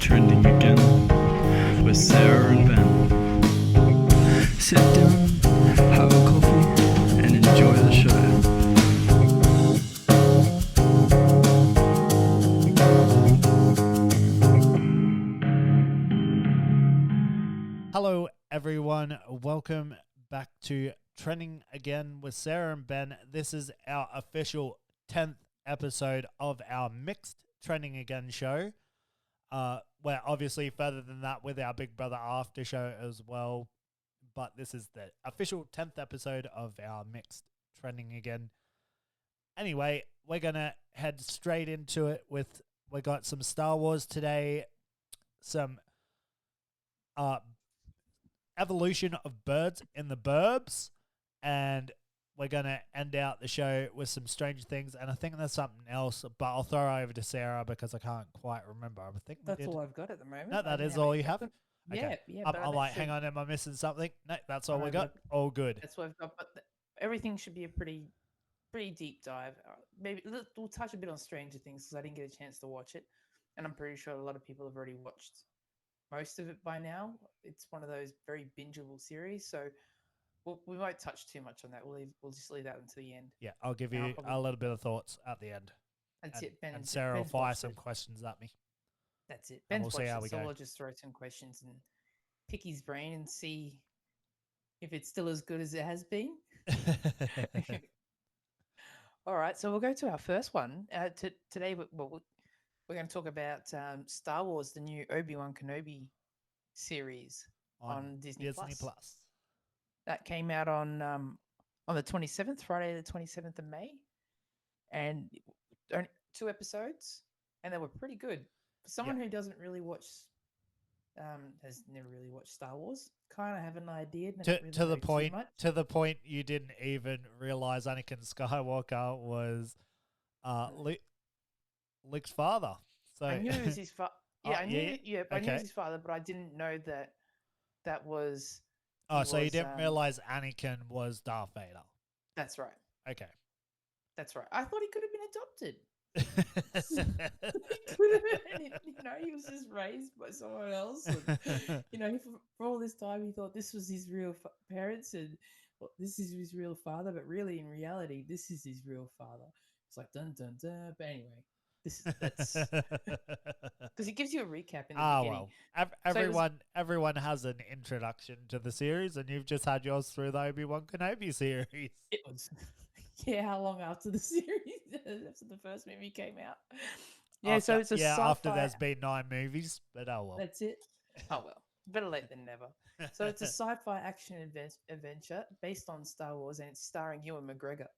Trending again with Sarah and Ben. Sit down, have a coffee, and enjoy the show. Hello, everyone. Welcome back to Trending Again with Sarah and Ben. This is our official 10th episode of our mixed Trending Again show. We're obviously further than that with our Big Brother after show as well. But this is the official 10th episode of our mixed Trending Again. Anyway, we're going to head straight into it with, we got some Star Wars today, some evolution of birds in the burbs, and we're going to end out the show with some Stranger Things, and I think there's something else, but I'll throw it over to Sarah because I can't quite remember. I think that's all I've got at the moment. No, that is all you have? Okay. Yeah. I'm like, hang on, am I missing something? No, that's all we got. All good. That's what I've got, but everything should be a pretty deep dive. Maybe we'll touch a bit on Stranger Things because I didn't get a chance to watch it, and I'm pretty sure a lot of people have already watched most of it by now. It's one of those very bingeable series, so we won't touch too much on that. We'll just leave that until the end. Yeah, I'll give you a little bit of thoughts at the end. That's it, Ben. And Sarah will fire some questions at me. That's it. Ben's watched it, so we'll just throw some questions and pick his brain and see if it's still as good as it has been. All right, so we'll go to our first one. Today, we're going to talk about Star Wars, the new Obi Wan Kenobi series on Disney Plus. That came out on the 27th, Friday the 27th of May, and only 2 episodes, and they were pretty good. For someone who doesn't really watch, has never really watched Star Wars, kind of have an idea. To the point you didn't even realize Anakin Skywalker was Luke's father. So I knew it was his father. Yeah, I knew. Yeah, I knew it okay. was his father, but I didn't know that was. So you didn't realize Anakin was Darth Vader. That's right. Okay. That's right. I thought he could have been adopted. He was just raised by someone else. And, for all this time, he thought this was his real parents and this is his real father. But really, in reality, this is his real father. It's like dun dun dun. But anyway, that's because it gives you a recap in the beginning. Well, everyone has an introduction to the series, and you've just had yours through the Obi Wan Kenobi series. It was. Yeah, how long after the series? After the first movie came out. Yeah, so it's a sci-fi. After there's been 9 movies, but oh well. That's it. Oh well, better late than never. So it's a sci-fi action adventure based on Star Wars, and it's starring Ewan McGregor.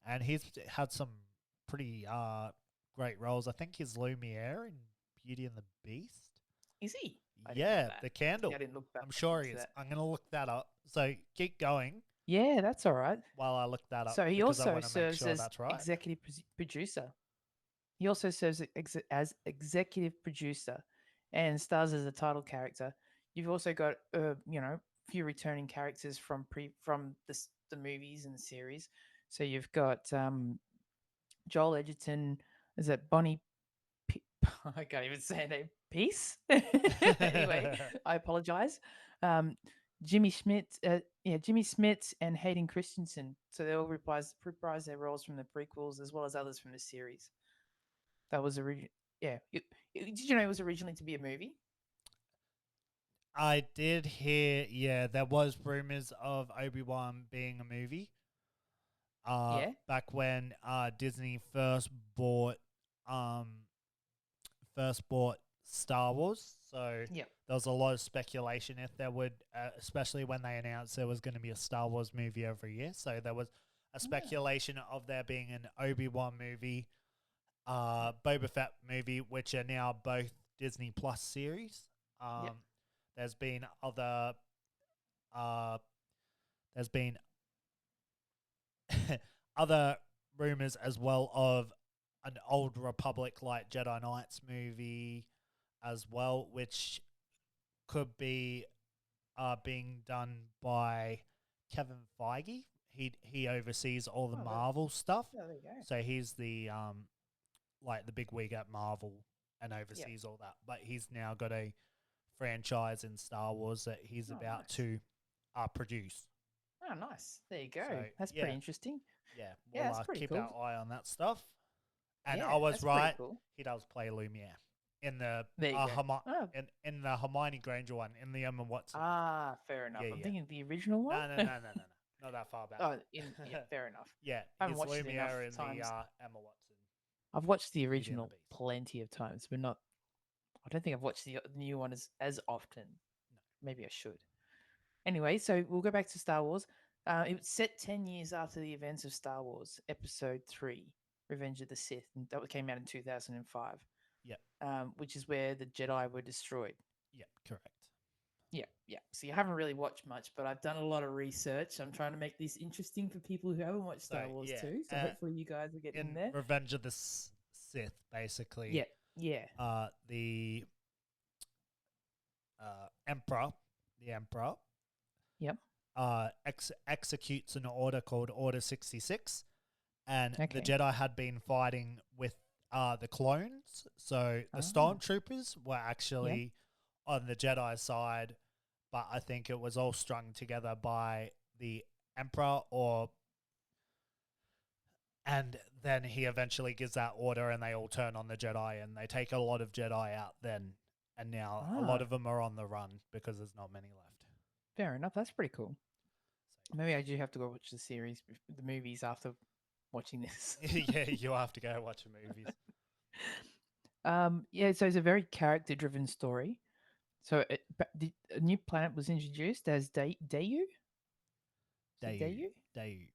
And he's had some pretty great roles. I think he's Lumiere in Beauty and the Beast. Is he? The candle. I didn't look back. I'm sure he is. I'm going to look that up. So keep going. Yeah, that's all right. While I look that up. So he also serves as executive producer. He also serves as executive producer and stars as a title character. You've also got a few returning characters from the movies and the series. So you've got Joel Edgerton. Is that Bonnie? I can't even say her name. Peace. Anyway, I apologize. Jimmy Smits and Hayden Christensen. So they all reprise their roles from the prequels as well as others from the series. That was original. Yeah. Did you know it was originally to be a movie? I did hear. Yeah, there was rumors of Obi-Wan being a movie. Back when Disney first bought Star Wars. So there was a lot of speculation if there would, especially when they announced there was going to be a Star Wars movie every year. So there was a speculation of there being an Obi-Wan movie, Boba Fett movie, which are now both Disney Plus series. There's been other, other rumors as well of an Old Republic like Jedi Knights movie as well, which could be being done by Kevin Feige. He oversees all the Marvel stuff. Oh, there you go. So he's the like the big wig at Marvel and Yep. oversees all that. But he's now got a franchise in Star Wars that he's about nice. to produce. Oh, nice. There you go. So, That's yeah, pretty interesting. yeah, Yeah, we'll that's pretty keep cool. our eye on that stuff. And I Yeah, was that's pretty right. cool. He does play Lumiere in the There you go. Oh, in the Hermione Granger one, in the Emma Watson. fair enough. Yeah, I'm yeah. thinking the original one. No. Not that far back. Oh, fair enough. Yeah, I haven't he's watched it enough Lumiere in the times. Emma Watson. I've watched the Beauty and the original Beast. plenty of times, but not. I don't think I've watched the new one as often. No. Maybe I should. Anyway, so we'll go back to Star Wars. It was set 10 years after the events of Star Wars Episode 3, Revenge of the Sith, and that came out in 2005. Yep. Which is where the Jedi were destroyed. Yep, correct. Yeah. So you haven't really watched much, but I've done a lot of research. I'm trying to make this interesting for people who haven't watched Star Wars too. So hopefully you guys will get in there. Revenge of the Sith, basically. Yeah. The Emperor. Yep. Executes an order called Order 66, and Okay. the Jedi had been fighting with the clones. So the stormtroopers were actually on the Jedi side, but I think it was all strung together by the Emperor, and then he eventually gives that order, and they all turn on the Jedi, and they take a lot of Jedi out then. And now a lot of them are on the run because there's not many left. Fair enough. That's pretty cool. Maybe I do have to go watch the movies after watching this. Yeah, you have to go watch the movies. So it's a very character-driven story. So a new planet was introduced as Dayu? Dayu. Dayu?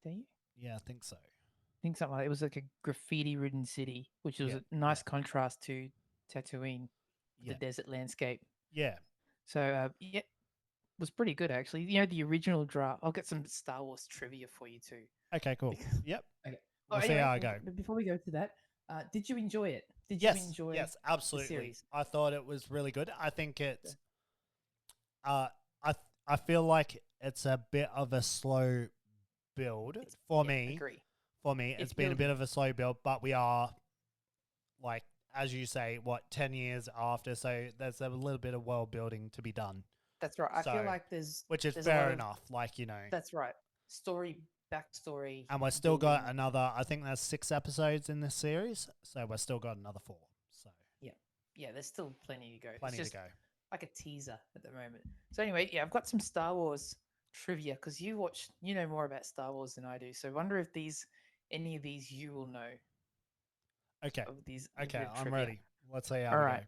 Yeah, I think so. I think something like that. It was like a graffiti-ridden city, which was a nice contrast to Tatooine, the desert landscape. Yeah. So, it was pretty good, actually. You know, the original draft. I'll get some Star Wars trivia for you, too. Okay, cool. Yep. Okay. We'll see how I go. But before we go to that, did you enjoy it? Yes, absolutely. the series? I thought it was really good. I think it's... I feel like it's a bit of a slow build for me. Agree. For me, it's been a bit of a slow build, but we are, like, as you say, 10 years after, so there's a little bit of world building to be done. That's right. I feel like there's... Which is fair enough, like, you know. That's right. Backstory. And we've still got another, I think there's 6 episodes in this series, so we've still got another 4. So Yeah, there's still plenty to go. Plenty to go. Like a teaser at the moment. So anyway, I've got some Star Wars trivia because you know more about Star Wars than I do. So I wonder if any of these you will know. Okay. I'm trivia. ready. Let's see how All we right. go.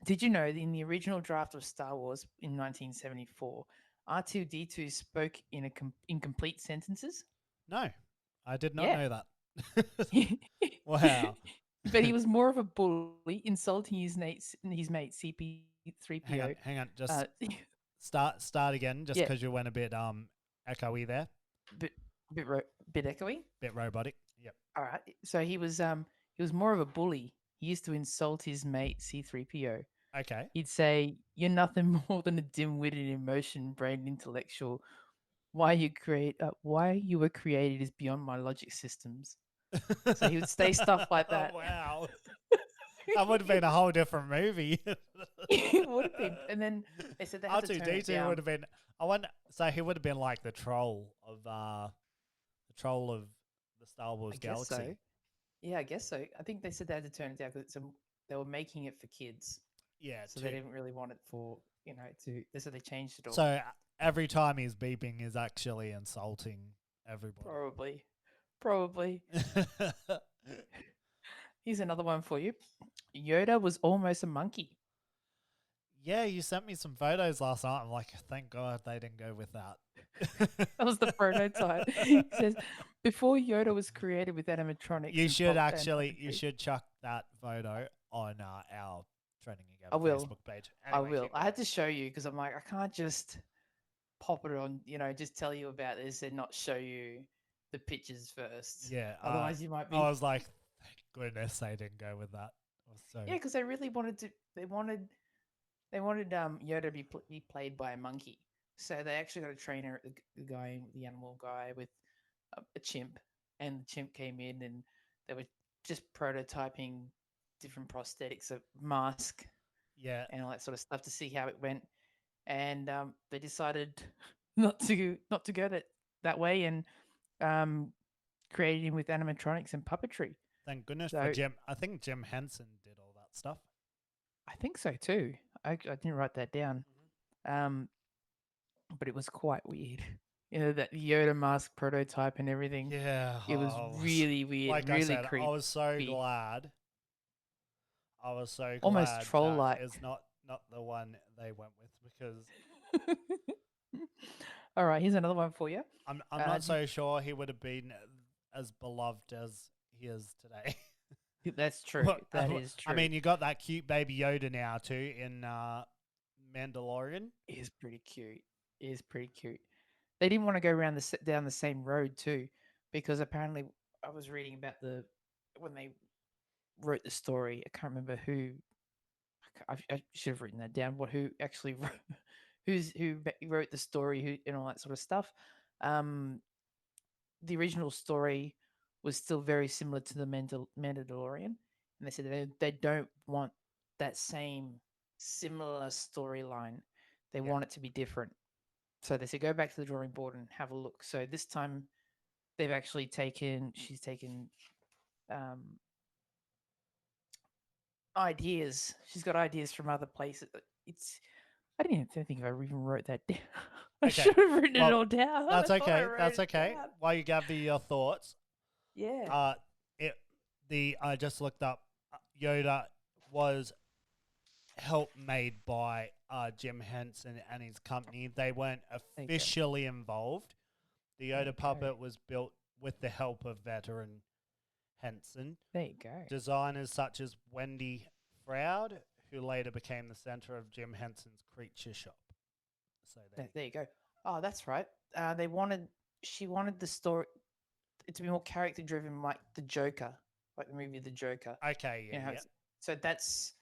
Did you know that in the original draft of Star Wars in 1974, R2-D2 spoke in incomplete sentences? No, I did not know that. Wow. But he was more of a bully, insulting his mate CP3PO. Hang on. Just start again, just because you went a bit echoey there. Bit echoey? Bit robotic. Yep. All right. So he was more of a bully. He used to insult his mate C3PO. Okay. He'd say, "You're nothing more than a dim-witted, emotion-brained intellectual. Why you were created is beyond my logic systems." So he would say stuff like that. Oh, wow. That would have been a whole different movie. It would have been. And then they said they had to turn it down. would have been. So he would have been like the troll of the Star Wars galaxy. So. Yeah, I guess so. I think they said they had to turn it down because they were making it for kids. Yeah. So they didn't really want it for so they changed it all. So every time he's beeping is actually insulting everybody. Probably. Here's another one for you. Yoda was almost a monkey. Yeah, you sent me some photos last night. I'm like, thank God they didn't go with that. That was the prototype. It says, before Yoda was created with animatronics. You should chuck that photo on our Trending Again Facebook page. Anyway, I will. I had to show you because I'm like, I can't just pop it on, just tell you about this and not show you the pictures first. Yeah. Otherwise you might be. I was like, thank goodness they didn't go with that. Yeah, because they really wanted to. They wanted Yoda to be played by a monkey. So they actually got a trainer, the animal guy, with a chimp, and the chimp came in, and they were just prototyping different prosthetics, a mask, Yeah. and all that sort of stuff to see how it went. And they decided not to go that way, and um, created him with animatronics and puppetry. Thank goodness for So Jim. I think Jim Henson did all that stuff. I think so too. I didn't write that down. Um, but it was quite weird. You know, that Yoda mask prototype and everything. Yeah. It was really weird, Like I really said, creepy. I was so glad. I was so Almost glad troll-like. that is not the one they went with, because All right, here's another one for you. I'm not so sure he would have been as beloved as he is today. That's true. That is true. I mean, you got that cute baby Yoda now too in Mandalorian. It is pretty cute. It is pretty cute. They didn't want to go around down the same road too, because apparently I was reading about when they wrote the story. I can't remember who. I should have written that down. Who actually who wrote the story, who and all that sort of stuff. The original story was still very similar to the Mandalorian, and they said they don't want that same similar storyline. They want it to be different. So they said go back to the drawing board and have a look. So this time she's taken ideas. She's got ideas from other places. I didn't even think I even wrote that down. I should have written it all down. That's okay. That's okay. While you gather your thoughts, yeah. I just looked up. Yoda was help made by Jim Henson and his company. They weren't officially involved. The Yoda puppet was built with the help of veteran Henson. There you go. Designers such as Wendy Froud, who later became the center of Jim Henson's creature shop. So there you go. Oh, that's right. She wanted the story to be more character driven, like the Joker, like the movie The Joker. Okay, yeah. You know, so that's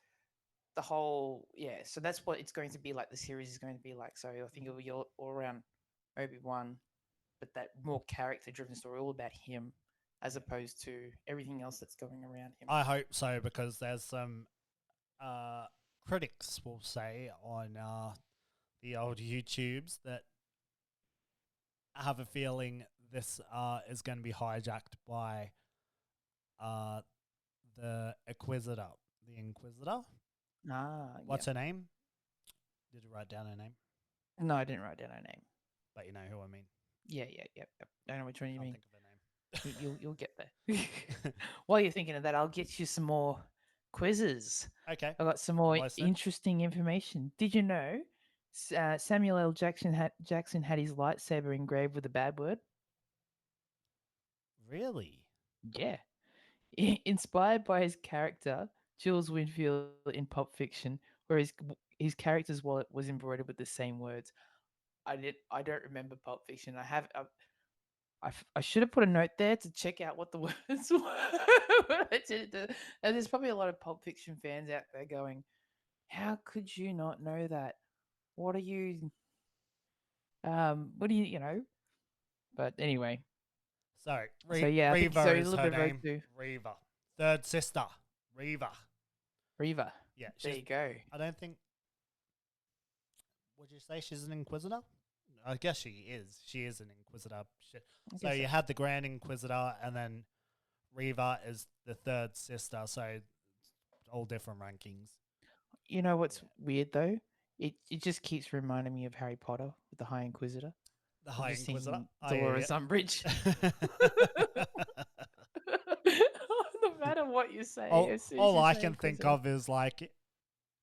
the whole, so that's what it's going to be like. The series is going to be like. So I think it'll be all around Obi Wan, but that more character driven story, all about him, as opposed to everything else that's going around him. I hope so, because there's some critics, will say, on the old YouTubes that have a feeling this is going to be hijacked by the Inquisitor. The Inquisitor? What's her name? Did you write down her name? No, I didn't write down her name. But you know who I mean. Yeah. I know which one you mean. Think of her name. You'll get there. While you're thinking of that, I'll get you some more quizzes. Okay. I got some more interesting information. Did you know Samuel L. Jackson had his lightsaber engraved with a bad word? Really? Yeah. Inspired by his character, Jules Winfield in Pulp Fiction, where his character's wallet was embroidered with the same words. I don't remember Pulp Fiction. I should have put a note there to check out what the words were. And there's probably a lot of Pulp Fiction fans out there going, "How could you not know that? What are you? You know?" But anyway. So Reva is her name. Reva, third sister. Reva. Yeah, there you go. I don't think. Would you say she's an Inquisitor? I guess she is. She is an Inquisitor. So you had the Grand Inquisitor, and then Reva is the third sister. So all different rankings. You know what's weird though? It just keeps reminding me of Harry Potter with the High Inquisitor. The High Inquisitor? Dolores Umbridge. No matter what you say. All I can think of is like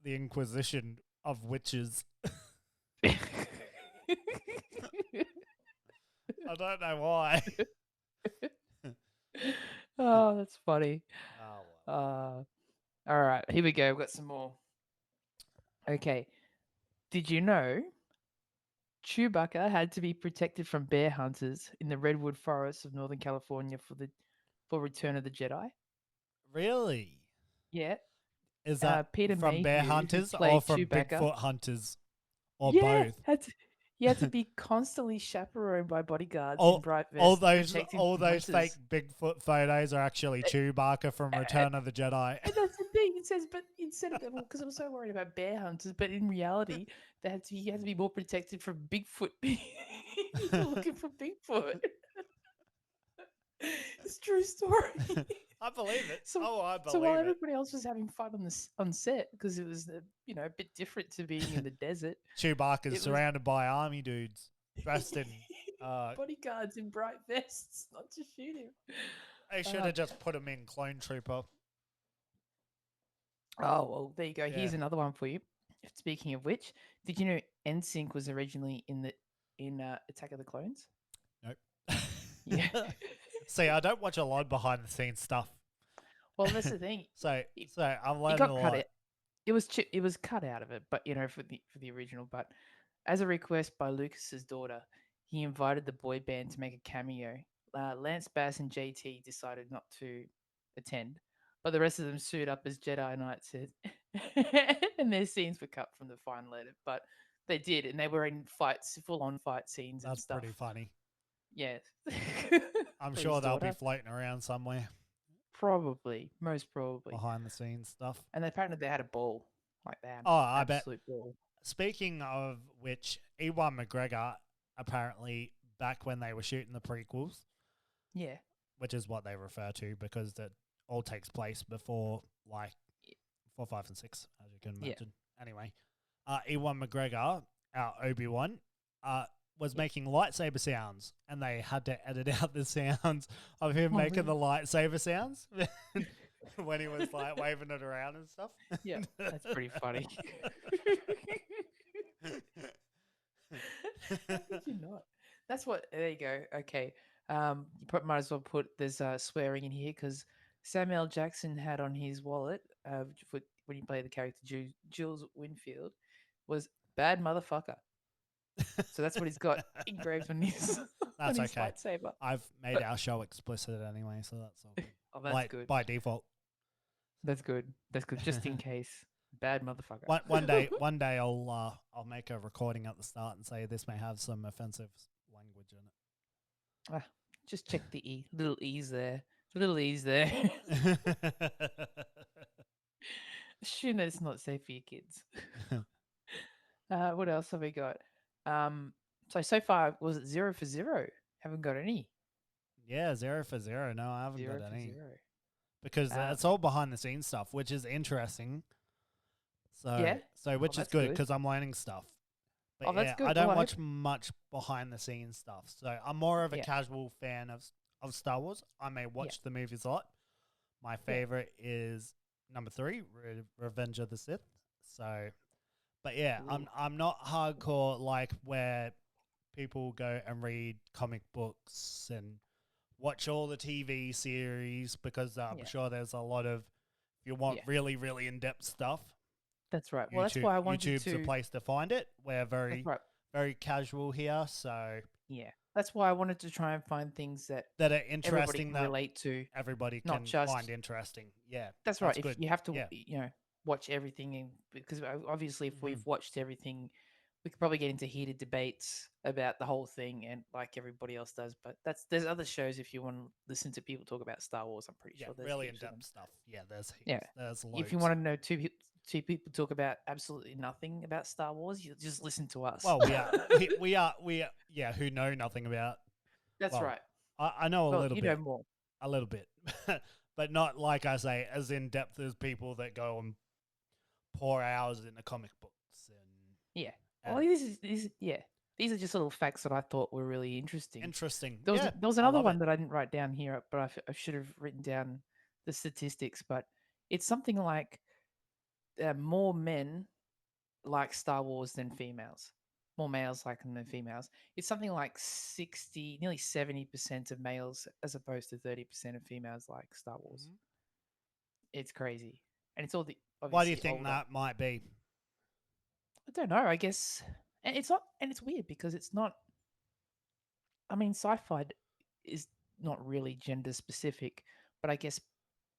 the Inquisition of witches. I don't know why. Oh, that's funny. Oh, well. All right, here we go. We've got some more. Okay. Did you know Chewbacca had to be protected from bear hunters in the redwood forests of Northern California for Return of the Jedi? Really? Yeah. Is that Peter from Mayhew, bear hunters or from Chewbacca. Bigfoot hunters? Or both? You had to be constantly chaperoned by bodyguards in all bright all vests, those protecting all from those fake hunters. Bigfoot photos are actually Chewbacca from And, Return of the Jedi. and that's the thing. It says, but instead of because I'm so worried about bear hunters, but in reality, you had to be more protected from Bigfoot. You're looking for Bigfoot. It's a true story. I believe it. So, Oh, I so while believe it. everybody else was having fun on set because it was a bit different to being in the desert, Chewbacca's it was surrounded by army dudes dressed in. bodyguards in bright vests, not to shoot him. They should have just put him in Clone Trooper. Oh well, there you go. Yeah. Here's another one for you. Speaking of which, did you know NSYNC was originally in Attack of the Clones? Nope. Yeah. See, I don't watch a lot of behind the scenes stuff. Well, that's the thing. So I'm It learning got a cut lot. out. It was cut out of it, but for the original. But as a request by Lucas's daughter, he invited the boy band to make a cameo. Lance Bass and JT decided not to attend, but the rest of them suited up as Jedi Knights, and their scenes were cut from the final edit. But they did, and they were in fights, full on fight scenes and That's stuff. pretty funny. Yeah, I'm sure they'll be floating around somewhere. Probably, most probably behind the scenes stuff. And apparently they had a ball, like that. Oh, I bet. Ball. Speaking of which, Ewan McGregor apparently back when they were shooting the prequels, yeah, which is what they refer to because it all takes place before like 4, 5, and 6, as you can imagine. Yeah. Anyway, Ewan McGregor, our Obi-Wan, was making lightsaber sounds, and they had to edit out the sounds of him making the lightsaber sounds when he was like waving it around and stuff. Yeah, that's pretty funny. How could you not? That's what. There you go. Okay, you might as well put there's swearing in here because Samuel L. Jackson had on his wallet when he played the character Jules Winfield was bad motherfucker. So that's what he's got engraved on his, that's on his okay. lightsaber. I've made our show explicit anyway, so that's all good. Oh, that's good. By default. That's good. That's good. Just in case. Bad motherfucker. One day I'll make a recording at the start and say this may have some offensive language in it. Just check the little e's there. Little e's there. Assume that it's not safe for your kids. What else have we got? So far was it 0 for 0? Haven't got any. Yeah, 0 for 0. No, I haven't got any. 0. Because it's all behind the scenes stuff, which is interesting. So which is good because I'm learning stuff. But that's good. I don't watch much behind the scenes stuff. So I'm more of a casual fan of Star Wars. I may watch the movies a lot. My favorite is number 3, Revenge of the Sith. So, but I'm not hardcore like where people go and read comic books and watch all the TV series because I'm sure there's a lot of, if you want really, really in-depth stuff. That's right. Well, that's why I wanted YouTube's a place to find it. We're very casual here, so yeah. That's why I wanted to try and find things that are interesting that relate to. Everybody not can find interesting. Yeah, that's right. If you have to, watch everything, because obviously, if we've watched everything, we could probably get into heated debates about the whole thing, and like everybody else does. But there's other shows if you want to listen to people talk about Star Wars. I'm pretty sure there's really in-depth stuff. Yeah, there's loads. If you want to know two people talk about absolutely nothing about Star Wars, you just listen to us. Well, we are who know nothing about. That's right. I know a little bit. You know more. A little bit, but not like I say as in depth as people that go and pour hours into comic books and well, these are just little facts that I thought were really interesting. There was another one that I didn't write down here, but I should have written down the statistics. But it's something like more men like Star Wars than females. More males like them than females. It's something like nearly 70% of males as opposed to 30% of females like Star Wars. Mm-hmm. It's crazy. And it's all the... Why do you think that might be? I don't know. I guess... And it's not... And it's weird because it's not... I mean, sci-fi is not really gender specific, but I guess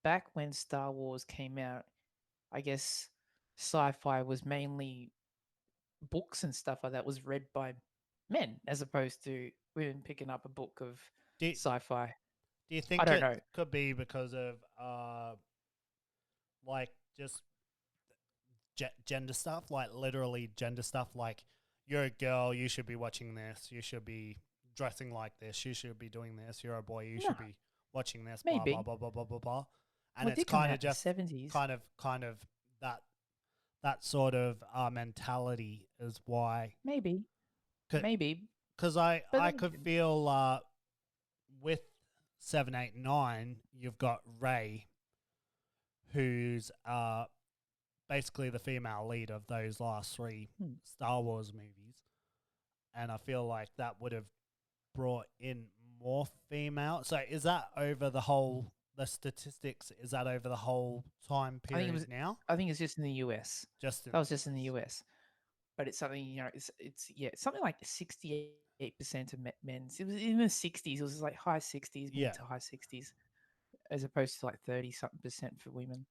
back when Star Wars came out, I guess sci-fi was mainly books and stuff like that was read by men as opposed to women picking up a book of Do sci-fi. do you I think don't it know. could be because of like just gender stuff, like literally gender stuff, like you're a girl, you should be watching this, you should be dressing like this, you should be doing this, you're a boy, you No, should be watching this, blah blah maybe. blah blah blah blah blah. And Well, it it's did come kind of out in the just 70s. kind of that that sort of mentality is why Maybe. Maybe. because But I then, could feel with 7, 8, 9 you've got Ray, who's basically the female lead of those last three Star Wars movies, and I feel like that would have brought in more female. So is that over the statistics? Is that over the whole time I think it period was. now? I think it's just in the US. Just in That was the just in the US. US. But it's something, it's yeah, it's something like 68% of men. It was in the 60s. It was like high 60s, mid Yeah, to high 60s, as opposed to like 30 something percent for women.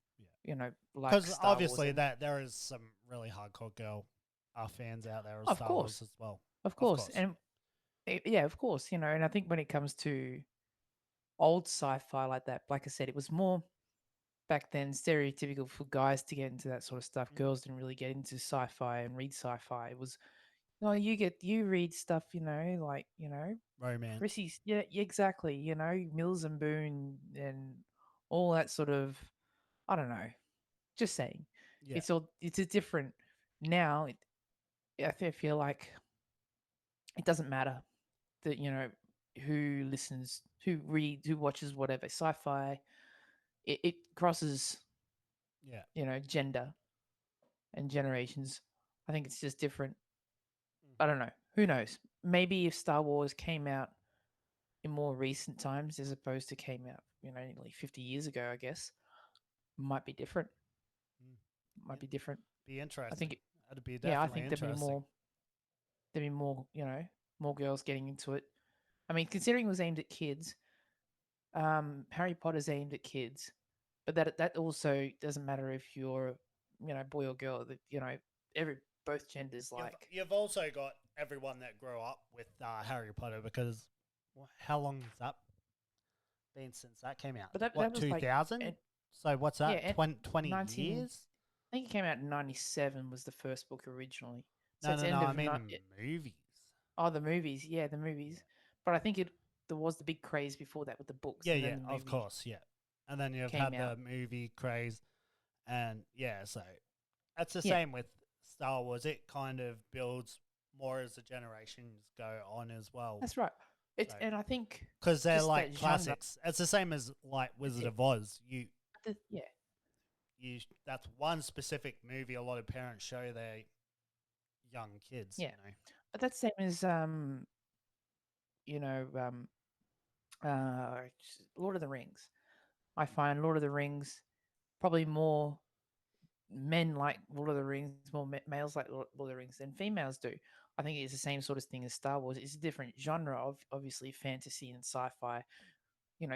yeah. Like Because Star Wars obviously and that there is some really hardcore girl fans out there of of Star Wars course, as well. of Of course, course. and yeah, of course, and I think when it comes to old sci-fi like that, like I said, it was more back then stereotypical for guys to get into that sort of stuff. Mm. Girls didn't really get into sci-fi and read sci-fi. It was no, you read stuff, like Romance. Chrissy's, yeah, exactly, Mills and Boone and all that sort of. I don't know. Just saying, Yeah. it's a different now. I feel like it doesn't matter that who listens, who reads, who watches whatever sci-fi. It crosses Yeah. gender and generations. I think it's just different. I Mm-hmm. don't know. Who knows? Maybe if Star Wars came out in more recent times as opposed to came out, nearly 50 years ago, I guess, might be different. Mm. Might be different. Be I interesting. think, That'd be yeah, I definitely think interesting. there'd be more, more girls getting into it. I mean, considering it was aimed at kids, Harry Potter's aimed at kids, but that also doesn't matter if you're, boy or girl. That every both genders like. You've also got everyone that grew up with Harry Potter because how long has that been since that came out? But that What, was like, 2000? and So what's yeah, that? and 20 19. years? I think it came out in '97 was the first book originally. So No, it's no, no. end I of mean not. the movies. Oh, the movies, yeah, the movies. But I think there was the big craze before that with the books, Yeah, and yeah, then the of movie course, yeah. And then you've came had out. the movie craze, and yeah, so it's the Yeah, same with Star Wars. It kind of builds more as the generations go on as well. that's right. So And I think because they're just like that genre. classics. It's the same as like That's Wizard it. of Oz. Yeah, You that's one specific movie a lot of parents show their young kids. yeah. But that's same as you know, um, Lord of the Rings. I find Lord of the Rings probably more men like Lord of the Rings, more males like Lord of the Rings than females do. I think it's the same sort of thing as Star Wars. It's a different genre of obviously fantasy and sci-fi.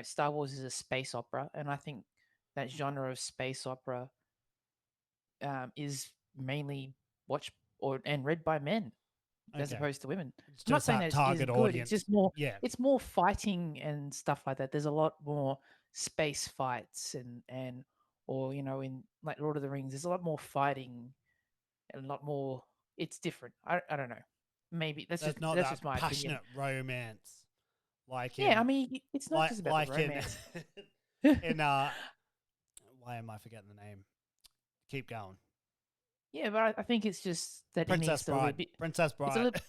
Star Wars is a space opera, and I think that genre of space opera is mainly watched or and read by men as Okay, opposed to women. it's I'm not just saying that that it target isn't good. It's audience. just more. Yeah, It's more fighting and stuff like that. There's a lot more space fights and or in like Lord of the Rings. There's a lot more fighting and a lot more. It's different. I don't know. Maybe there's not that's that just my opinion. passionate romance like Yeah, I in mean it's not like just about the like in romance. in why am I forgetting the name? Keep going. Yeah, but I think it's just that it Princess needs to Bride. be. Princess It's a Bride. little.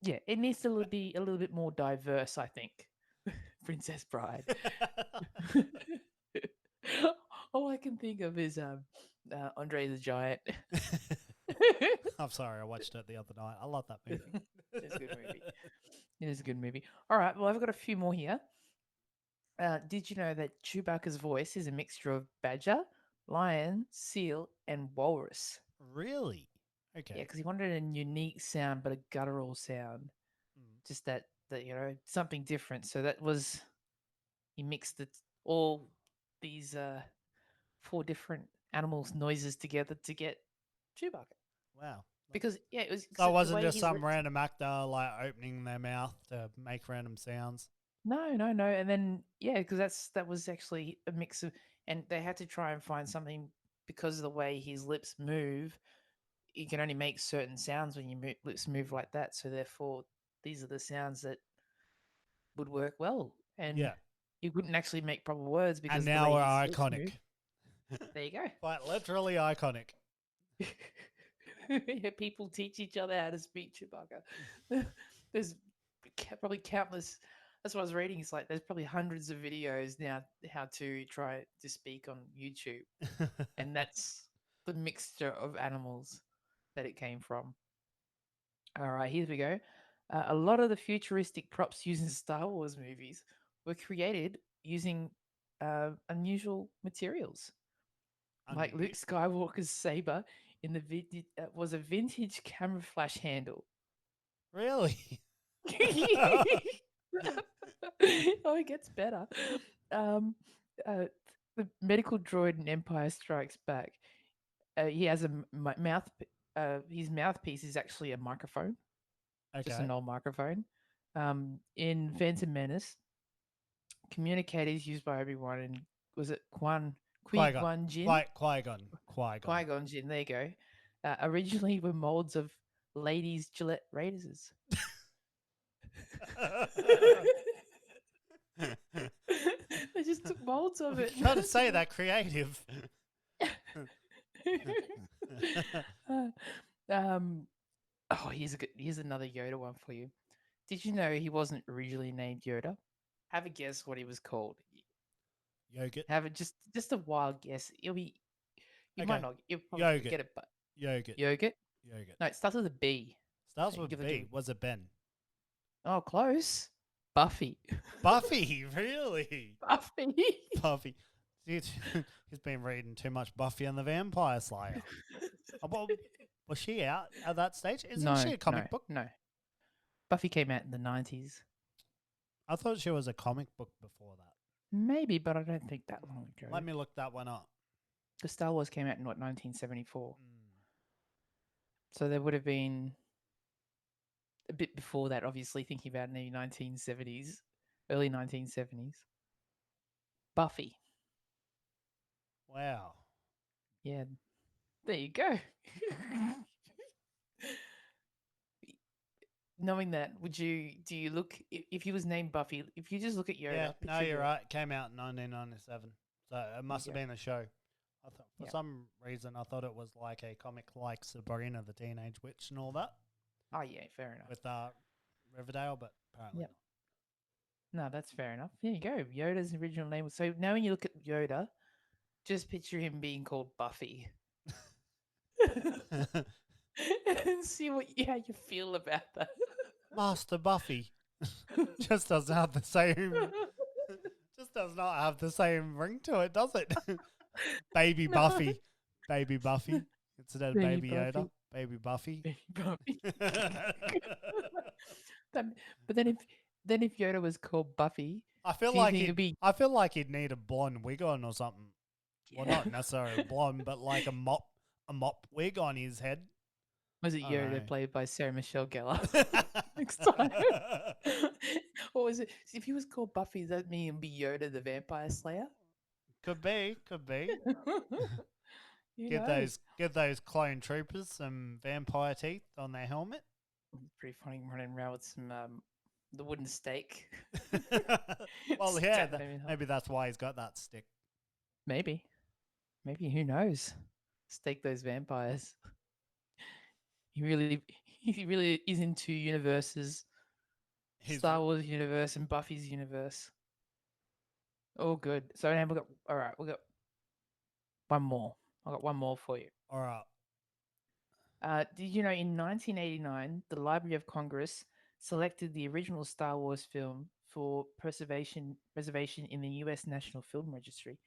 Yeah, it needs to be a little bit more diverse. I think. Princess Bride. All I can think of is Andre the Giant. I'm sorry, I watched it the other night. I love that movie. It's a good movie. It is a good movie. All right, well, I've got a few more here. Did you know that Chewbacca's voice is a mixture of badger, lion, seal, and walrus? Really? Yeah, Okay. because he wanted a unique sound, but a guttural sound. Mm. Just that something different. So that was he mixed all these four different animals' noises together to get Chewbacca. Wow. Because it was So it the wasn't way just his some lips. random actor like opening their mouth to make random sounds. No, and then because that was actually a mix of, and they had to try and find something because of the way his lips move. You can only make certain sounds when your lips move like that. So therefore, these are the sounds that would work well, and Yeah. you couldn't actually make proper words And because of the now way we're his lips iconic. move. There you go. Quite literally iconic. People teach each other how to speak Chewbacca. There's probably countless. That's what I was reading. It's like there's probably hundreds of videos now how to try to speak on YouTube, and that's the mixture of animals that it came from. All right, here we go. A lot of the futuristic props used in Star Wars movies were created using unusual materials, like Luke Skywalker's saber in the was a vintage camera flash handle. Really? Oh, it gets better. Um, the medical droid in Empire Strikes Back. He has a mouth. His mouthpiece is actually a microphone, just an old microphone. In Phantom Menace, communicators used by Obi Wan and was it Qui-Gon Jinn? Qui-Gon Jinn. There you go. Originally were molds of ladies' Gillette razors. They just took molds of it. Gotta say that creative. Here's another Yoda one for you. Did you know he wasn't originally named Yoda? Have a guess what he was called. Yogurt. Have it just a wild guess. You might not. You'll probably Yogurt. get it, but Yogurt. yogurt. Yogurt. No, it starts with a B. Starts Okay, with give it B. to- Was it Ben? Oh, close. Buffy. Buffy, really? Buffy. Buffy. He's been reading too much Buffy and the Vampire Slayer. Well, was she out at that stage? Isn't she a comic book? No. Buffy came out in the 90s. I thought she was a comic book before that. Maybe, but I don't think that long ago. Let me look that one up. The Star Wars came out in 1974. So there would have been a bit before that, obviously, thinking about in the 1970s, early 1970s. Buffy. Wow. Yeah. There you go. Knowing that, do you look, if he was named Buffy, if you just look at Yoda. Yeah, no, you're right. It came out in 1997. So it must have been a show. For some reason, I thought it was like a comic like Sabrina the Teenage Witch and all that. Oh, yeah, fair enough. With Riverdale, but apparently not. No, that's fair enough. There you go. Yoda's original name. So now when you look at Yoda, just picture him being called Buffy. And see how you feel about that. Master Buffy just doesn't have the same. Just does not have the same ring to it, does it? Baby Buffy, Baby Buffy instead of Baby Yoda, Baby Buffy. Baby Buffy. But then if Yoda was called Buffy, I feel like he'd need a blonde wig on or something. Yeah. Well, not necessarily blonde, but like a mop wig on his head. Was it Yoda played by Sarah Michelle Gellar? Next time. Or was it, if he was called Buffy, does that mean it'd be Yoda the Vampire Slayer? Could be. Get those clone troopers some vampire teeth on their helmet. Pretty funny running around with some the wooden stake. Well, yeah, maybe that's why he's got that stick. Maybe, who knows? Stake those vampires. He really is into universes. Star Wars universe and Buffy's universe. All good. So now we got one more. I got one more for you. All right. Did you know in 1989 the Library of Congress selected the original Star Wars film for preservation in the U.S. National Film Registry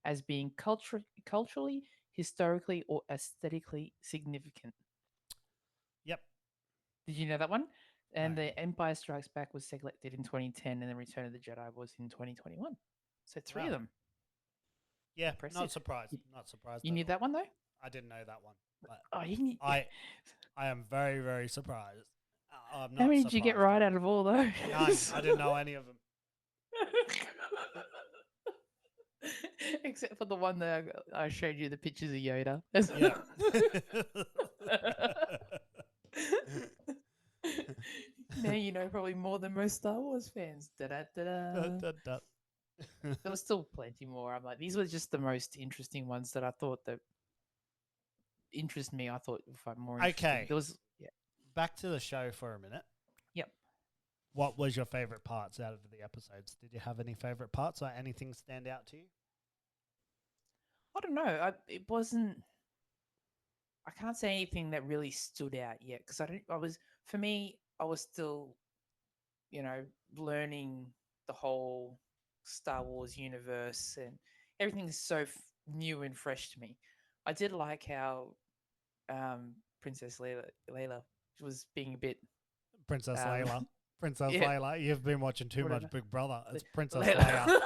as being culturally, historically, or aesthetically significant? Yep. Did you know that one? And The Empire Strikes Back was selected in 2010, and The Return of the Jedi was in 2021. So three of them. Yeah, impressive. not surprised. Not surprised. You knew that one though? I didn't know that one. But I am very, very surprised. I'm How not many did you get surprised. right out of all those? None. I didn't know any of them. Except for the one that I showed you the pictures of Yoda. Yeah. Now you know probably more than most Star Wars fans. Da-da-da-da. There was still plenty more. I'm like, these were just the most interesting ones that I thought that interest me. I thought would find more interesting. Okay. There was Back to the show for a minute. Yep. What was your favorite parts out of the episodes? Did you have any favorite parts or anything stand out to you? I don't know. It wasn't. I can't say anything that really stood out yet because for me, I was still, learning the whole Star Wars universe and everything's so new and fresh to me. I did like how Princess Layla was being a bit Princess um, Layla. Princess yeah. Layla. You've been watching too Whatever. much Big Brother. It's Princess Layla.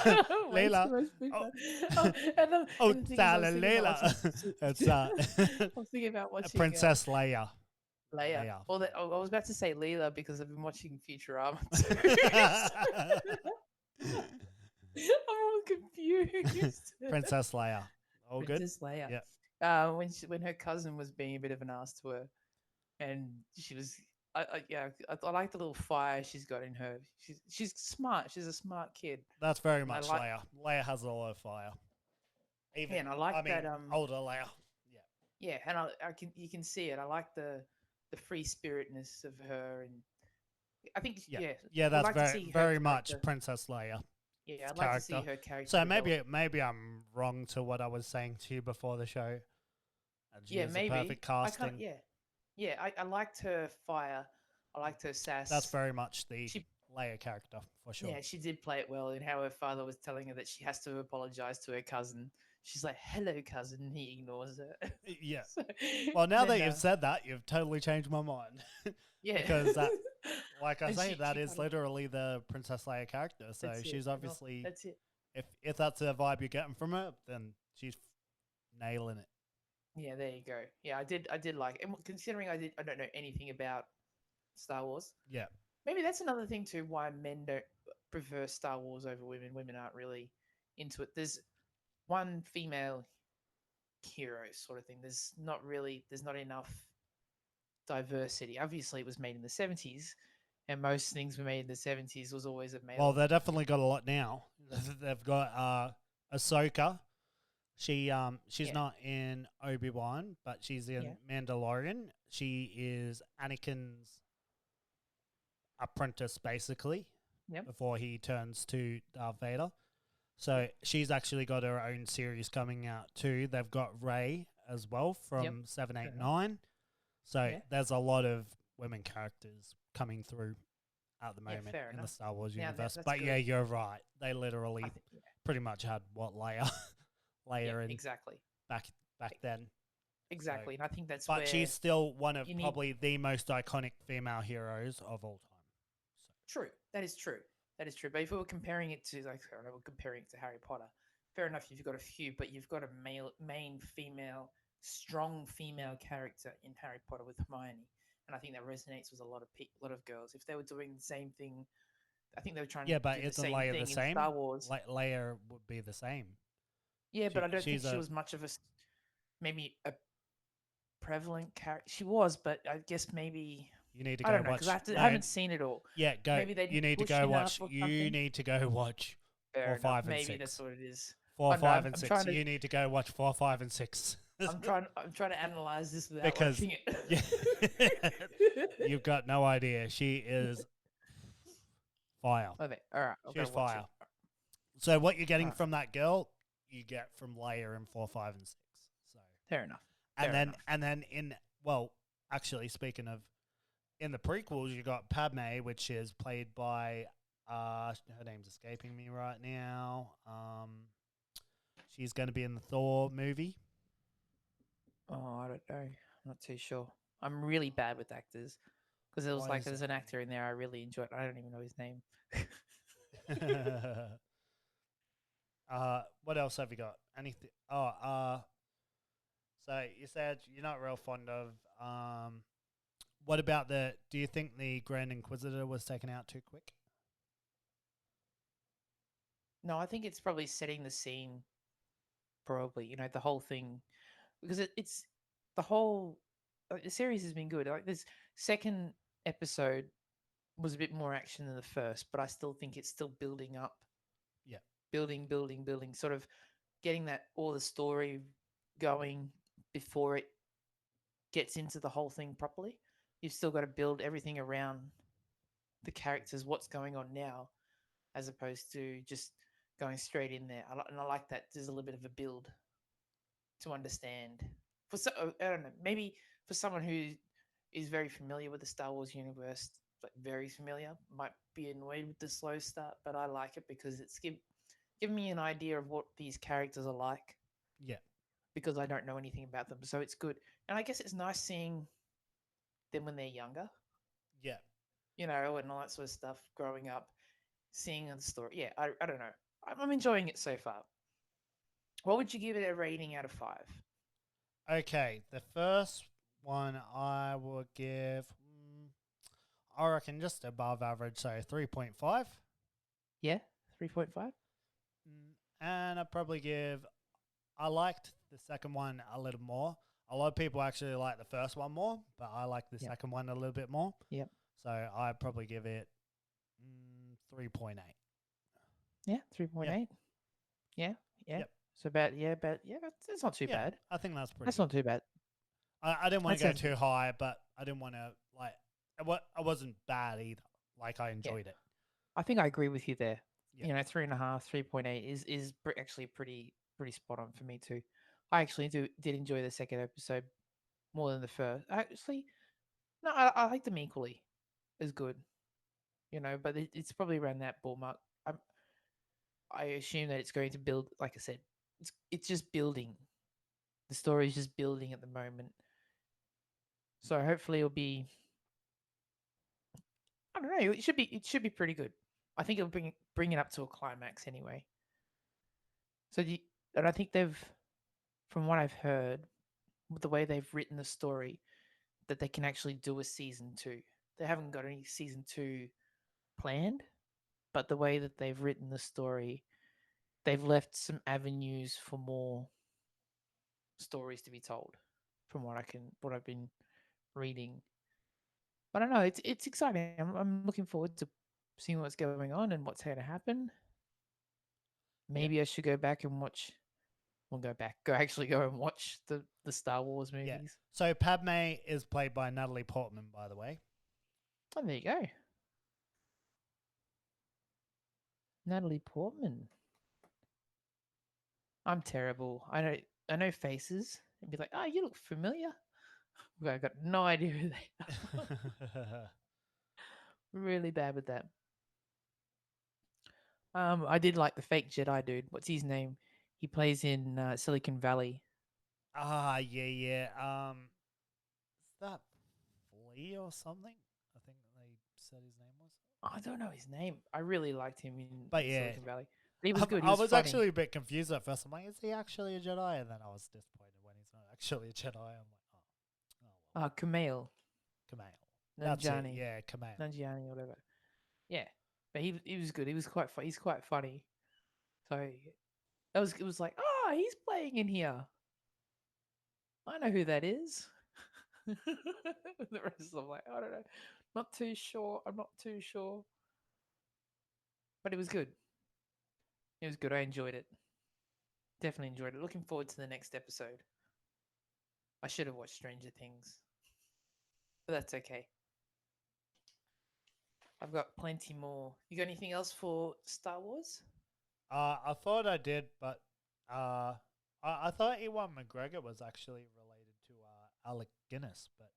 Leia. Way too Layla. much Big Oh. Brother. And the thing is, I was thinking about Layla. It's I was thinking about watching Princess Leia. Leia. Well, I was about to say Leela because I've been watching Futurama too. I'm all confused. Princess Leia. All Princess good? Leia. Yeah. When her cousin was being a bit of an ass to her, and she was, I like the little fire she's got in her. She's smart. She's a smart kid. That's very much Leia. Leia has a lot of fire. Even, yeah, and I like that. Older Leia. Yeah, and you can see it. I like the free spiritness of her, and I think that's like very much Princess Leia. Yeah, I'd like to see her character. So maybe I'm wrong to what I was saying to you before the show. Maybe perfect casting. I liked her fire. I liked her sass. That's very much the Leia character for sure. Yeah, she did play it well, and how her father was telling her that she has to apologize to her cousin. She's like, "Hello, cousin." And he ignores her. Yeah. Well, now that you've said that, you've totally changed my mind. Yeah. Because that, like I say, that is literally the Princess Leia character. So she's obviously. That's it. If that's the vibe you're getting from her, then she's nailing it. Yeah, there you go. Yeah, I did like it. And considering I don't know anything about Star Wars. Yeah. Maybe that's another thing too why men don't prefer Star Wars over women. Women aren't really into it. There's one female hero sort of thing. There's not enough diversity. Obviously, it was made in the 70s, and most things were made in the 70s was always a male. Well, they definitely got a lot now. They've got Ahsoka. She's not in Obi Wan, but she's in Mandalorian. She is Anakin's apprentice, basically, before he turns to Darth Vader. So she's actually got her own series coming out too. They've got Rey as well from 7, 8, 9. So there's a lot of women characters coming through at the moment in the Star Wars universe. But good. You're right. They literally pretty much had Leia in exactly back then. Exactly, so, and I think that's. But she's still one of probably the most iconic female heroes of all time. So. True, that is true. But if we were comparing it to Harry Potter, fair enough. You've got a few, but you've got a main female, strong female character in Harry Potter with Hermione, and I think that resonates with a lot of girls. If they were doing the same thing, I think they were trying to do the same thing in Star Wars. Leia would be the same. Yeah, but I don't think she was much of maybe a prevalent character. She was, but I guess maybe you need to go watch. I haven't seen it all. Yeah, go. Maybe you need to go watch. You need to go watch 4, 5, and 6. Maybe that's what it is. 4, 5, and 6. You need to go watch 4, 5, and 6. I'm trying to analyze this without watching it. You've got no idea. She is fire. Okay, all right. She's fire. So what you're getting from that girl, you get from Leia in 4, 5, and 6. So fair enough. And then actually speaking of, in the prequels you got Padme, which is played by her name's escaping me right now. She's going to be in the Thor movie. Oh, I don't know. I'm not too sure. I'm really bad with actors because it was there's an actor in there I really enjoyed. I don't even know his name. What else have you got? Anything? So you said you're not real fond of. What about the? Do you think the Grand Inquisitor was taken out too quick? No, I think it's probably setting the scene. Probably, the whole thing, because it's the whole the series has been good. Like this second episode was a bit more action than the first, but I still think it's still building up. Yeah. Building, sort of getting that all the story going before it gets into the whole thing properly. You've still got to build everything around the characters, what's going on now, as opposed to just going straight in there. And I like that there's a little bit of a build to understand. I don't know, maybe for someone who is very familiar with the Star Wars universe, like very familiar, might be annoyed with the slow start, but I like it because it's giving me an idea of what these characters are like. Yeah. Because I don't know anything about them, so it's good. And I guess it's nice seeing them when they're younger. Yeah. And all that sort of stuff growing up, seeing the story. Yeah, I don't know. I'm enjoying it so far. What would you give it a rating out of 5? Okay, the first one I will give, I reckon just above average, so 3.5. Yeah, 3.5. And I liked the second one a little more. A lot of people actually like the first one more, but I like the second one a little bit more. Yep. So I'd probably give it 3.8. Yeah, 3.8. Yeah. Yep. So bad. Yeah, that's not too bad. I think that's pretty. That's good. not too bad. I didn't want to go too high, but I didn't want to I wasn't bad either. Like I enjoyed it. I think I agree with you there. Yeah. 3.5, 3.8 is actually pretty spot on for me too. I actually did enjoy the second episode more than the first. Actually, no, I like them equally as good. But it's probably around that ball mark. I assume that it's going to build. Like I said, it's just building. The story is just building at the moment. So hopefully it'll be. I don't know. It should be pretty good. I think it'll bring it up to a climax anyway. So and I think from what I've heard, with the way they've written the story, that they can actually do a season 2. They haven't got any season 2 planned, but the way that they've written the story, they've left some avenues for more stories to be told. From what I've been reading, but I don't know. It's exciting. I'm looking forward to seeing what's going on and what's going to happen. Maybe I should go back and watch. We'll go back. Actually go and watch the Star Wars movies. Yeah. So Padme is played by Natalie Portman, by the way. Oh, there you go. Natalie Portman. I'm terrible. I know faces and be like, oh, you look familiar. I got no idea who they are. Really bad with that. I did like the fake Jedi dude. What's his name? He plays in Silicon Valley. Yeah. Is that Flea or something? I think they said his name was. I don't know his name. I really liked him in Silicon Valley. But he was good. I was actually a bit confused at first. I'm like, is he actually a Jedi? And then I was disappointed when he's not actually a Jedi. I'm like, well. Kumail. Nanjiani. Yeah, Kumail. Nanjiani or whatever. Yeah. But he was good. He was he's quite funny. So it was like, oh, he's playing in here. I know who that is. The rest of them like, I don't know. Not too sure. I'm not too sure. But it was good. It was good. I enjoyed it. Definitely enjoyed it. Looking forward to the next episode. I should have watched Stranger Things. But that's okay. I've got plenty more. You got anything else for Star Wars? I thought I did, but I thought Ewan McGregor was actually related to Alec Guinness, but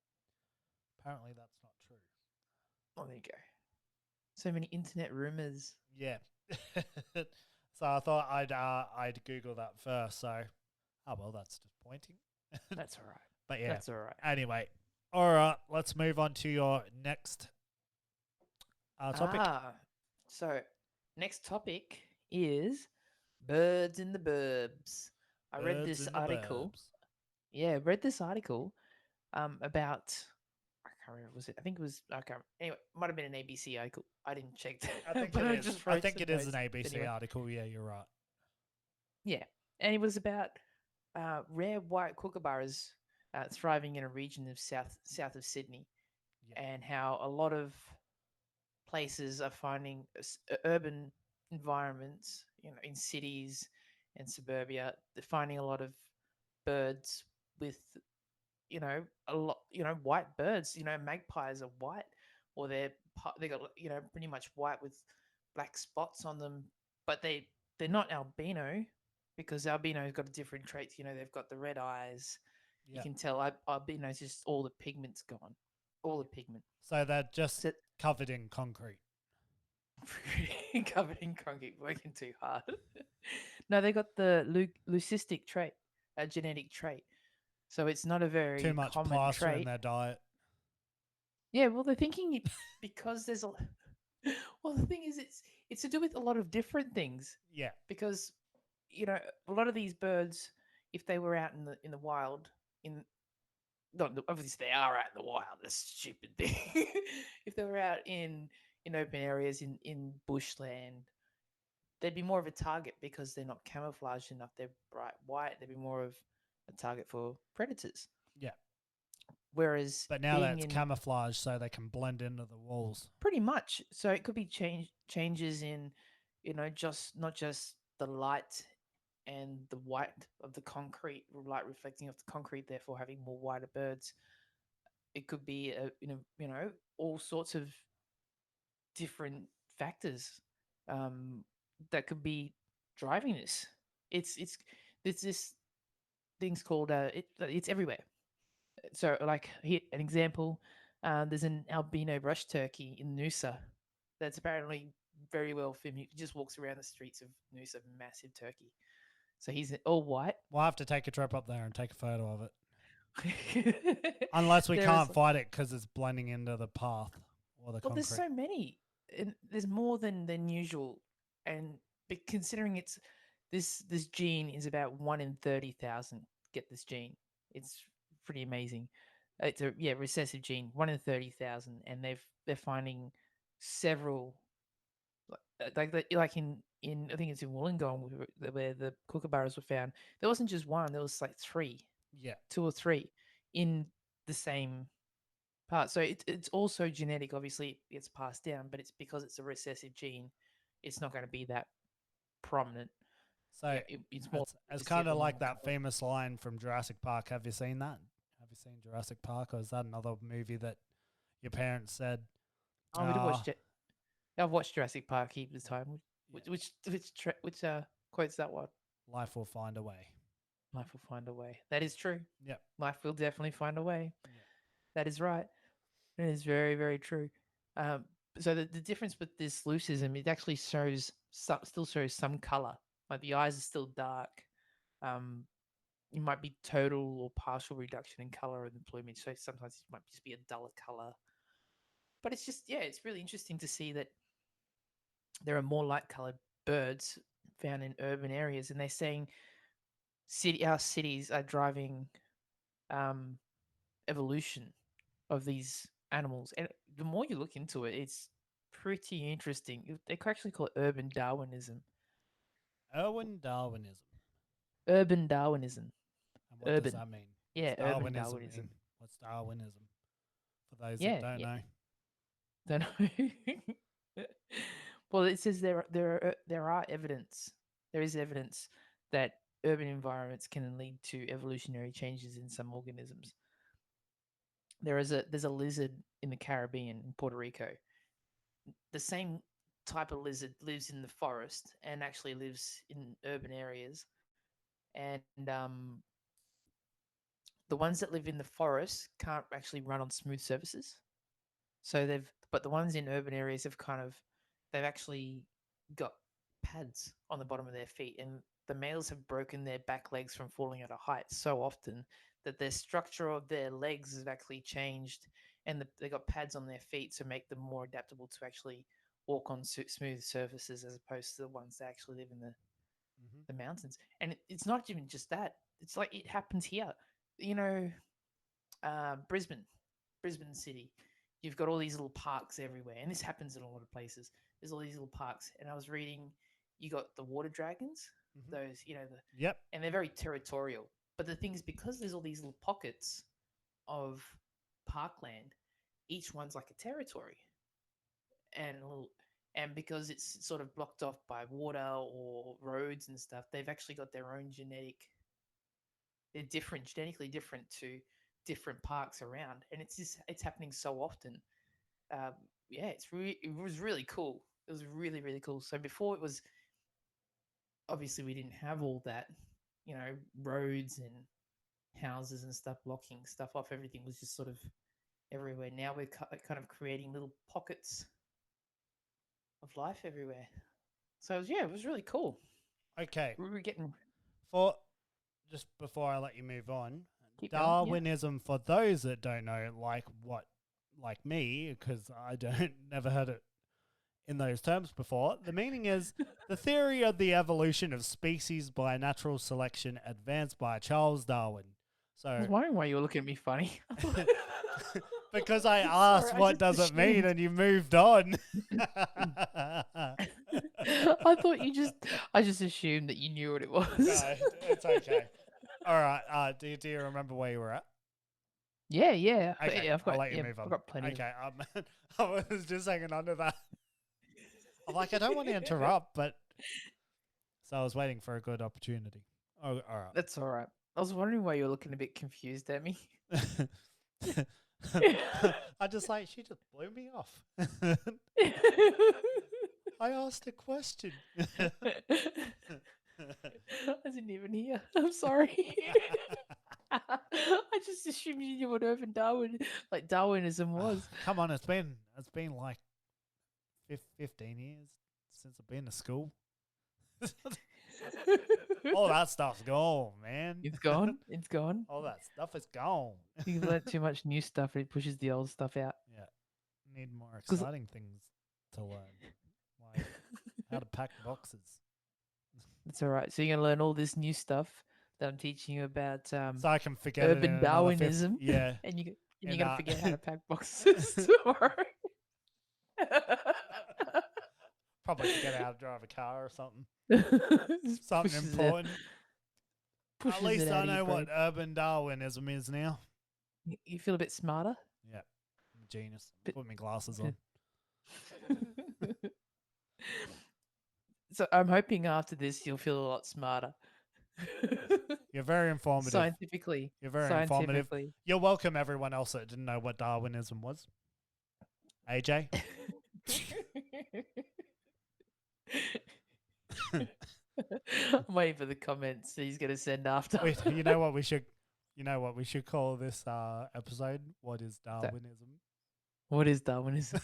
apparently that's not true. Oh, there you go. So many internet rumors. Yeah. So I thought I'd Google that first. So, that's disappointing. That's all right. But yeah, that's all right. Anyway, all right, let's move on to your next topic. So next topic is birds in the burbs. I read this article. Yeah, read this article about I can't remember. Was it? I think it was. I can't. Anyway, might have been an ABC article. I didn't check I that, think but it I is. just I wrote think some it is an notes. ABC Anyway, article. Yeah, you're right. yeah, and it was about rare white kookaburras thriving in a region of south of Sydney, Yeah, and how a lot of places are finding urban environments, in cities and suburbia, they're finding a lot of birds with, a lot, white birds. Magpies are white, or they got, pretty much white with black spots on them, but they're not albino because albino's got a different traits. They've got the red eyes. You yeah. can tell albino's just all the pigment's gone, all the pigment. So they're just So covered in concrete. covered in concrete, working too hard. No, they got the leucistic trait, a genetic trait. So it's not a Too very much common plaster in trait. their diet. Yeah, well, they're thinking because there's a. Well, the thing is, it's to do with a lot of different things. Yeah, Because a lot of these birds, if they were out in the wild, in not obviously they are out in the wild. That's a stupid thing. If they were out in open areas in bushland, they'd be more of a target because they're not camouflaged enough. They're bright white. They'd be more of a target for predators. yeah. Whereas But now being that's in camouflage so they can blend into the walls. pretty much, so it could be changes in, just not just the light and the white of the concrete, light reflecting off the concrete, therefore having more whiter birds. It could be all sorts of different factors um, that could be driving this. It's this thing's called it's everywhere. So like here an example, there's an albino brush turkey in Noosa that's apparently very well filmed. He just walks around the streets of Noosa, massive turkey. So he's all white. We'll have to take a trip up there and take a photo of it. Unless we There is, can't fight it because it's blending into the path or the well, there's concrete. so many, and there's more than usual, and considering this gene is about 1 in 30,000 get this gene. It's pretty amazing. It's a recessive gene, 1 in 30,000, and they're finding several like in I think it's in Wollongong where the kookaburras were found. There wasn't just one. There was like three, Yeah. two or three in the same part. So it's also genetic. Obviously, it's passed down, but it's because it's a recessive gene. It's not going to be that prominent. So It's more. it's You see it kind the of like normal that color. famous line from Jurassic Park. Have you seen that? Have you seen Jurassic Park, or is that another movie that your parents said? Oh, we Oh, watched it. I've watched Jurassic Park heaps of time. yeah, Which quotes that one? life will find a way. Life will find a way. That is true. Yep. Life will definitely find a way. Yeah. That is right. It is very, very true. So the difference with this leucism, it actually still shows some color. Like the eyes are still dark. Um, it might be total or partial reduction in color in the plumage. So sometimes it might just be a duller color. But it's just, it's really interesting to see that there are more light colored birds found in urban areas, and they're saying our cities are driving um, evolution of these animals. And the more you look into it, it's pretty interesting. They could actually call it urban Darwinism. Erwin Darwinism. Urban Darwinism. And what does Urban. that mean? What's Yeah, urban Darwinism Darwinism. mean? What's Darwinism? For those that Yeah, don't yeah. know. Don't know. Well, it says there are evidence. There is evidence that urban environments can lead to evolutionary changes in some organisms. There's a lizard in the Caribbean in Puerto Rico. The same type of lizard lives in the forest and actually lives in urban areas. And the ones that live in the forest can't actually run on smooth surfaces. But the ones in urban areas they've actually got pads on the bottom of their feet, and the males have broken their back legs from falling at a height so often that their structure of their legs has actually changed, and they got pads on their feet to make them more adaptable to actually walk on smooth surfaces as opposed to the ones that actually live in the Mm-hmm. the mountains. And it's not even just that. It's like it happens here. you know, Brisbane City. You've got all these little parks everywhere, and this happens in a lot of places. There's all these little parks, and I was reading, you got the water dragons, those, Yep. and they're very territorial. But the thing is, because there's all these little pockets of parkland, each one's like a territory, and because it's sort of blocked off by water or roads and stuff, they've actually got their own they're different, genetically different to different parks around, and it's happening so often. Yeah, it was really cool. It was really, really cool. So before, it was obviously we didn't have all that, roads and houses and stuff blocking stuff off. Everything was just sort of everywhere. Now we're kind of creating little pockets of life everywhere. So it was really cool. Okay. We were getting just before I let you move on, Keep Darwinism, for those that don't know, like me, because I never heard it in those terms before. The meaning is the theory of the evolution of species by natural selection advanced by Charles Darwin. So I was wondering why you were looking at me funny. because I asked what does it mean, and you moved on. I thought I just assumed that you knew what it was. No, it's okay. All right. Do you remember where you were at? Yeah. Okay, I've got, I'll let you move on. I've got plenty. Okay, I was just hanging on to that. I'm like, I don't want to interrupt, but so I was waiting for a good opportunity. Oh, all right. That's all right. I was wondering why you were looking a bit confused at me. I just she just blew me off. I asked a question. I didn't even hear. I'm sorry. I just assumed you knew what Darwinism was. Come on, it's been like 15 years since I've been to school. All that stuff's gone, man. It's gone. It's gone. All that stuff is gone. You've learned too much new stuff, and it pushes the old stuff out. Yeah, need more exciting things to learn, like how to pack boxes. That's all right. So you're gonna learn all this new stuff that I'm teaching you about. So I can forget urban Darwinism. Yeah, and you're gonna forget how to pack boxes tomorrow. Probably forget how to drive a car or something. Something important. At least I know what urban Darwinism is now. You feel a bit smarter? Yeah, I'm a genius. Put my glasses on. So I'm hoping after this you'll feel a lot smarter. You're very informative. Scientifically. You're very informative. You're welcome, everyone else that didn't know what Darwinism was. AJ? I'm waiting for the comments he's going to send after. Wait, you know what we should call this episode? What is Darwinism? What is Darwinism?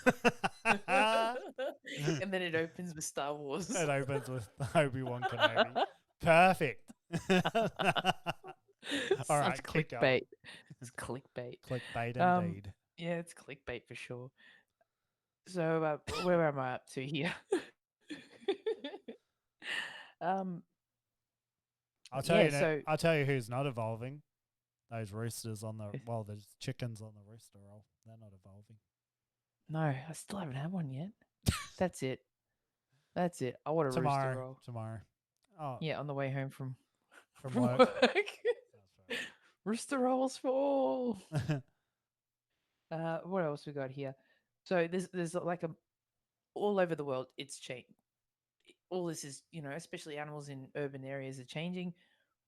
And then it opens with Star Wars. It opens with Obi Wan Kenobi. Perfect. All right, clickbait. It's clickbait. Clickbait indeed. Yeah, it's clickbait for sure. So where am I up to here? I'll tell you who's not evolving. Those roosters there's chickens on the rooster roll. They're not evolving. No, I still haven't had one yet. That's it. I want a rooster roll. Tomorrow. Oh. Yeah, on the way home from work. That's right. Rooster rolls for all. What else we got here? So there's like all over the world it's changed. All this is, especially animals in urban areas are changing.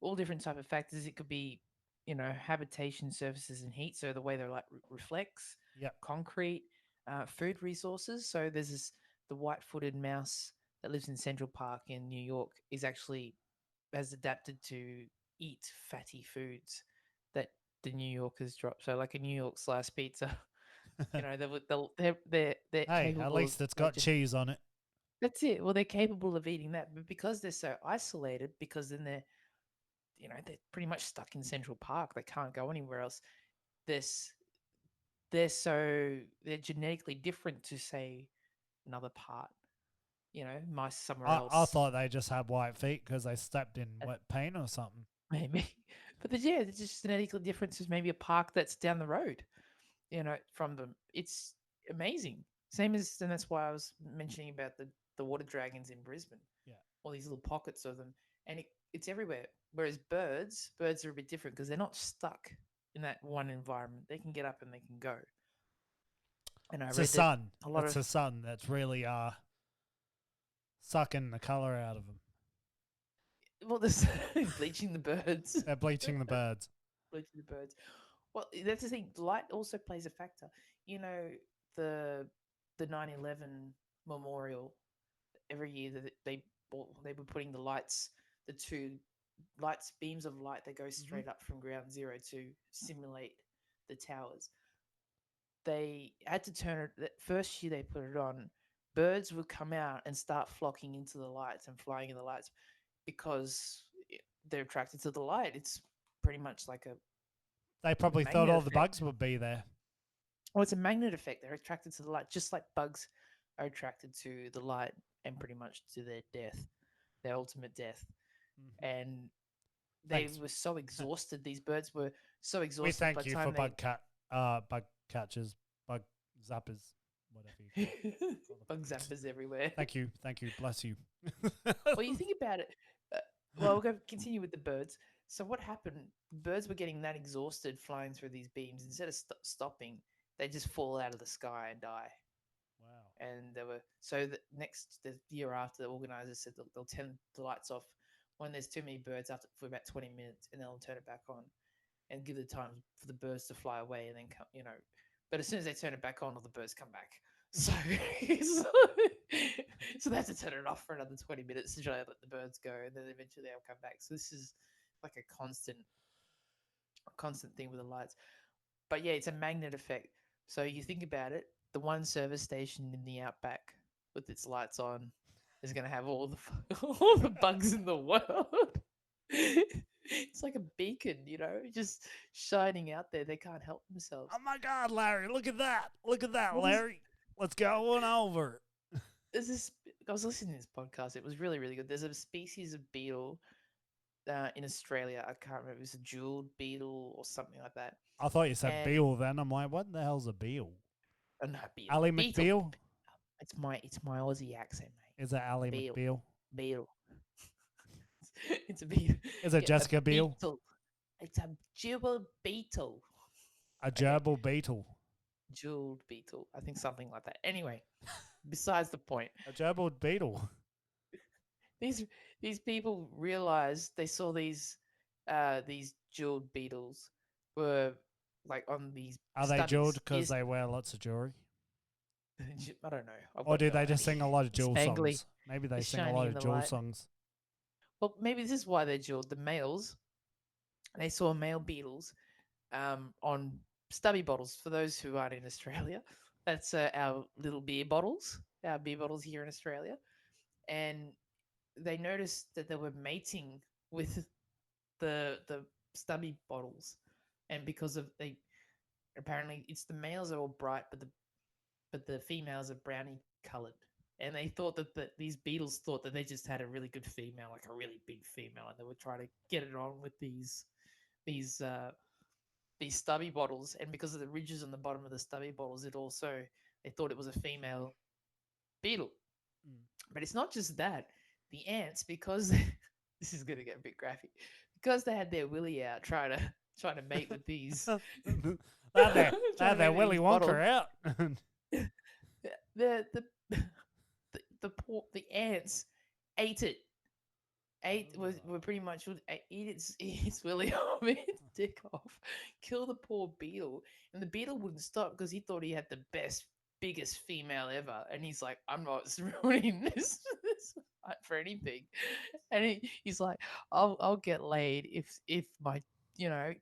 All different type of factors. It could be, habitation, surfaces, and heat. So the way they're like reflects. Yep. Concrete, food resources. So there's the white-footed mouse that lives in Central Park in New York has adapted to eat fatty foods that the New Yorkers drop. So like a New York slice pizza, they're hey, at least it's got cheese on it. That's it. Well, they're capable of eating that, but because they're so isolated, because then they're pretty much stuck in Central Park. They can't go anywhere else. They're genetically different to, say, another part. Mice somewhere else. I thought they just had white feet because they stepped in wet paint or something. Maybe. But there's just genetic differences. Maybe a park that's down the road, from them. It's amazing. Same as, and that's why I was mentioning about the water dragons in Brisbane. Yeah. All these little pockets of them, and it's everywhere. Whereas birds are a bit different because they're not stuck in that one environment. They can get up and they can go. And I It's read the that sun. a lot It's of the sun that's really sucking the color out of them. this bleaching the birds. They're bleaching the birds. Bleaching the birds. Well, that's the thing. Light also plays a factor. You know, the 9/11 memorial every year that they were putting the lights, the two lights, beams of light that go straight up from ground zero to simulate the towers. They had to turn it. That first year they put it on, birds would come out and start flocking into the lights and flying in the lights because they're attracted to the light. It's pretty much like a They probably thought magnet all the effect. bugs would be there. Oh, it's a magnet effect. They're attracted to the light, just like bugs are attracted to the light and pretty much to their death, their ultimate death. And they were so exhausted. These birds were so exhausted. We thank by the you time for bug catchers, bug zappers, whatever you call them. bug zappers everywhere. Thank you, bless you. Well, you think about it. Well, we'll continue with the birds. So what happened? Birds were getting that exhausted flying through these beams. Instead of stopping, they just fall out of the sky and die. Wow. And the year after, the organizers said they'll turn the lights off when there's too many birds for about 20 minutes, and they'll turn it back on and give the time for the birds to fly away and then come, But as soon as they turn it back on, all the birds come back. So, so they have to turn it off for another 20 minutes to try to let the birds go, and then eventually they'll come back. So this is like a constant thing with the lights. But yeah, it's a magnet effect. So you think about it, the one service station in the outback with its lights on is going to have all the bugs in the world. It's like a beacon, just shining out there. They can't help themselves. Oh my God, Larry! Look at that! Look at that, Larry! Let's go on over. I was listening to this podcast. It was really, really good. There's a species of beetle in Australia. I can't remember. It was a jeweled beetle or something like that. I thought you said beetle then. I'm like, what the hell's a beetle? Oh, no, beetle. Ally McBeal? It's my Aussie accent, mate. Is it Ally McBeal? Beetle. It's a beetle. Is it Jessica Biel? Beetle. It's a jeweled beetle. A gerbil beetle. Jeweled beetle. I think something like that. Anyway, besides the point. A gerbil beetle. These people realized they saw these jeweled beetles were like on these. Are they jeweled because they wear lots of jewelry? I don't know. Or do they just sing a lot of jewel songs? Maybe they sing a lot of jewel songs. Well, maybe this is why they're jeweled. The males, they saw male beetles on stubby bottles. For those who aren't in Australia, that's our little beer bottles, here in Australia. And they noticed that they were mating with the stubby bottles. And because of apparently it's the males are all bright, but the females are brownie colored. And they thought that these beetles thought that they just had a really good female, like a really big female, and they were trying to get it on with these stubby bottles. And because of the ridges on the bottom of the stubby bottles, they thought it was a female beetle. But it's not just that. The ants, because this is going to get a bit graphic, because they had their willy out trying to mate with these. they had their Willy Wonka out. The ants ate it. Were pretty much would eat its willy off, its dick off, kill the poor beetle, and the beetle wouldn't stop because he thought he had the biggest female ever, and he's like, I'm not ruining this for anything, and he's like, I'll get laid if my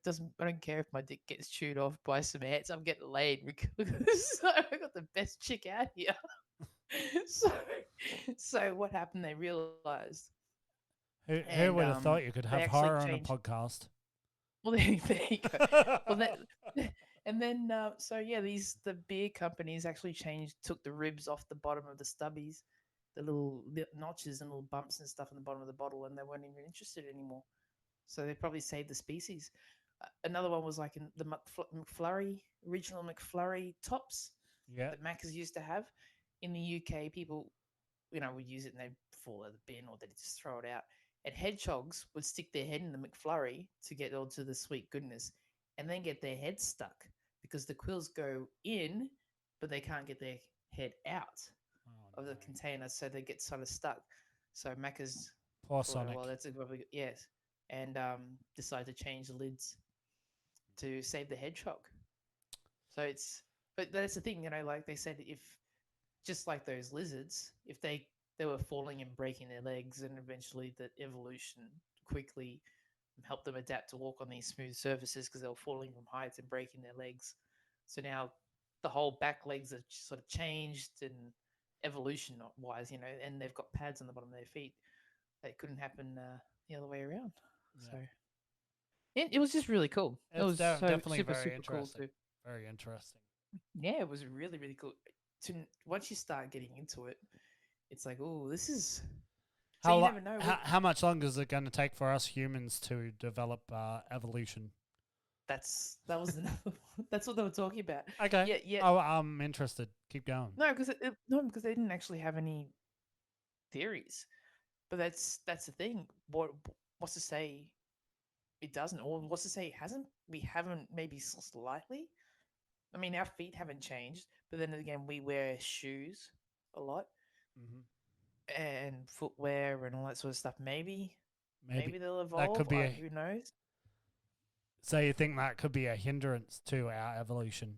doesn't. I don't care if my dick gets chewed off by some ants. I'm getting laid because I got the best chick out here. So what happened? They realized. Who would have thought you could have horror on a podcast? Well, there you go. And then the beer companies actually took the ribs off the bottom of the stubbies, the little notches and little bumps and stuff in the bottom of the bottle, and they weren't even interested anymore. So they probably saved the species. Another one was like in the McFlurry, original McFlurry tops Yeah. that Macca's used to have. In the UK, people, would use it and they'd fall out of the bin or they'd just throw it out. And hedgehogs would stick their head in the McFlurry to get onto the sweet goodness and then get their head stuck because the quills go in, but they can't get their head out of the container, so they get sort of stuck. So Macca's Poor thought, Sonic. well, that's a probably yes, and decided to change the lids to save the hedgehog. So but that's the thing, like they said, if just like those lizards, if they were falling and breaking their legs, and eventually the evolution quickly helped them adapt to walk on these smooth surfaces because they were falling from heights and breaking their legs. So now the whole back legs have sort of changed and evolution wise, and they've got pads on the bottom of their feet. That couldn't happen the other way around. Yeah. So it was just really cool. It was definitely super, very super interesting. cool too. Very interesting. Yeah, it was really, really cool. Once you start getting into it, it's like, oh, this is. So you never know. How much longer is it going to take for us humans to develop evolution? That was that's what they were talking about. Okay. Yeah, yeah. Oh, I'm interested. Keep going. No, because they didn't actually have any theories. But that's the thing. What's to say it doesn't, or what's to say it hasn't? We haven't, maybe slightly. I mean, our feet haven't changed, but then again, we wear shoes a lot, and footwear and all that sort of stuff. Maybe they'll evolve. That could be who knows. So you think that could be a hindrance to our evolution?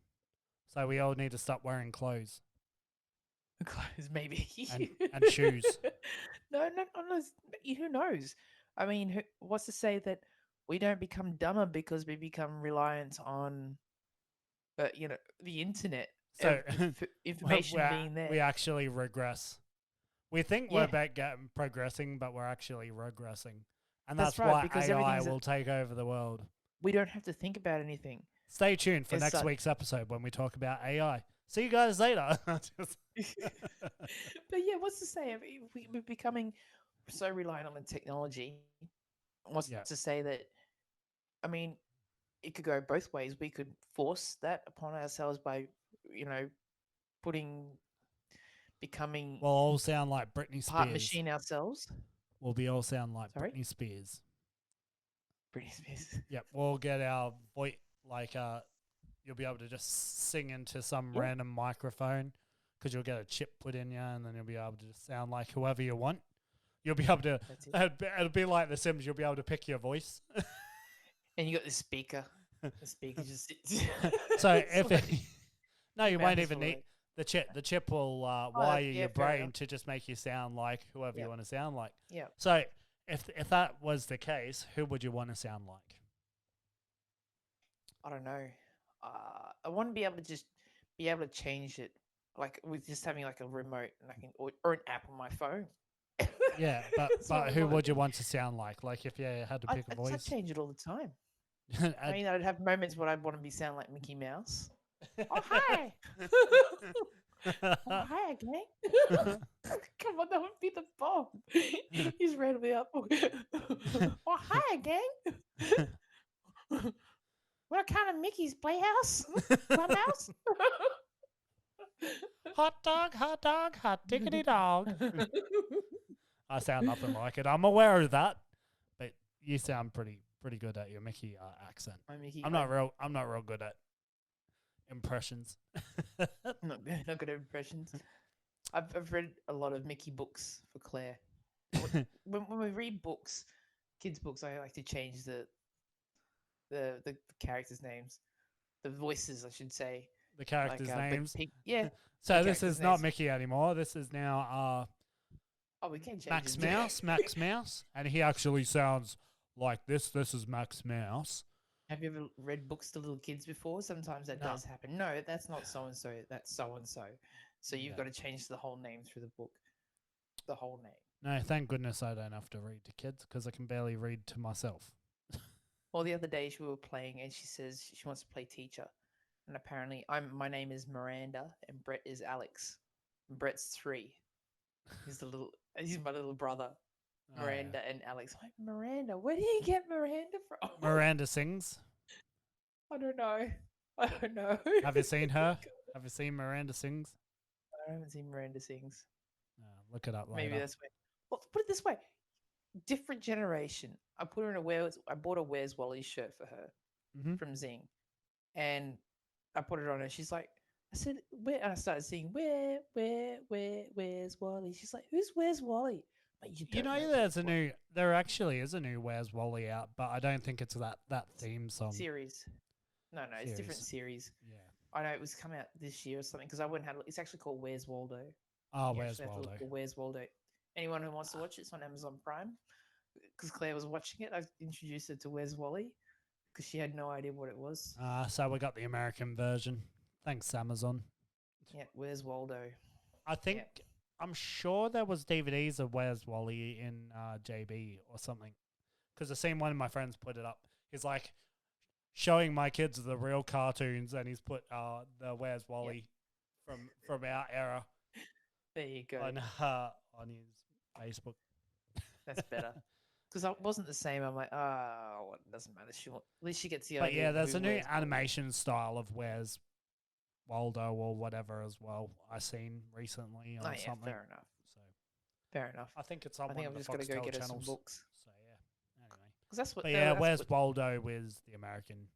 So we all need to stop wearing clothes. Clothes, maybe. and shoes. No. Who knows? I mean, what's to say that we don't become dumber because we become reliant on, the internet? So information being there, we actually regress. We think we're progressing, but we're actually regressing, and that's right, why because AI will take over the world. We don't have to think about anything. Stay tuned for next week's episode when we talk about AI. See you guys later. But yeah, what's to say? We're becoming so reliant on the technology. What's to say that? I mean, it could go both ways. We could force that upon ourselves by, becoming. We'll all sound like Britney Spears. Part machine ourselves. We'll all sound like Britney Spears. Britney Spears. Yep, we'll get our voice you'll be able to just sing into some random microphone because you'll get a chip put in you, and then you'll be able to just sound like whoever you want. You'll be able to. It'll be like The Sims. You'll be able to pick your voice. And you got the speaker. The speaker just sits. So no, you won't even need the chip. The chip will wire your brain to just make you sound like whoever you want to sound like. Yeah. So if that was the case, who would you want to sound like? I don't know. I want to be able to change it, like with just having like a remote, and or an app on my phone. Yeah, but who would you want to sound like? Like if you had to pick a voice, I'd change it all the time. I mean, I'd have moments when I'd want to sound like Mickey Mouse. Oh hi! Oh hi again! Come on, that would be the bomb. He's randomly up. Oh hi again! What kind of Mickey's Playhouse? Clubhouse? Hot dog, hot diggity dog. I sound nothing like it. I'm aware of that, but you sound pretty good at your Mickey accent. I'm not real good at impressions. Not good at impressions. I've read a lot of Mickey books for Claire. When we read books, kids' books, I like to change the characters' names, the voices, I should say. The characters' names. Yeah. So this is not Mickey anymore. This is now we can change Max Mouse, and he actually sounds like this. This is Max Mouse. Have you ever read books to little kids before? Sometimes that does happen. No, that's not so and so. That's so and so. So you've got to change the whole name through the book. The whole name. No, thank goodness I don't have to read to kids because I can barely read to myself. Well, the other day we were playing, and she says she wants to play teacher, and apparently my name is Miranda, and Brett is Alex. And Brett's 3. He's my little brother. Oh, yeah. Miranda and Alex. Like, Miranda, where do you get Miranda from? Miranda sings. I don't know. I don't know. Have you seen her? Have you seen Miranda sings? I haven't seen Miranda sings. Look it up Maybe later. that's why. Well, put it this way: different generation. I put her in I bought a Where's Wally shirt for her from Zing, and I put it on her. She's like, I said, where? And I started singing, where's Wally? She's like, who's Where's Wally? Like, You know, there actually is a new Where's Wally out, but I don't think it's that theme song series. No, it's different series. Yeah. I know it was come out this year or something because I went and had. It's actually called Where's Waldo. Oh, Where's Waldo? Where's Waldo? Anyone who wants to watch it, it's on Amazon Prime. Because Claire was watching it, I introduced her to Where's Wally because she had no idea what it was. So we got the American version. Thanks, Amazon. Yeah, Where's Waldo? I'm sure there was DVDs of Where's Wally in JB or something. Because I seen one of my friends put it up. He's like showing my kids the real cartoons, and he's put the Where's Wally from our era. There you go. On his Facebook. That's better. Because I wasn't the same. I'm like, oh, it doesn't matter. At least she gets the idea. But yeah, there's a new animation style of Where's Waldo or whatever as well. I seen recently or something. Fair enough. Fair enough. I think it's on one of the Foxtel channels. I think I'm just gonna go get her some books. So yeah. Anyway. Because that's what. But yeah, Where's Waldo is the American,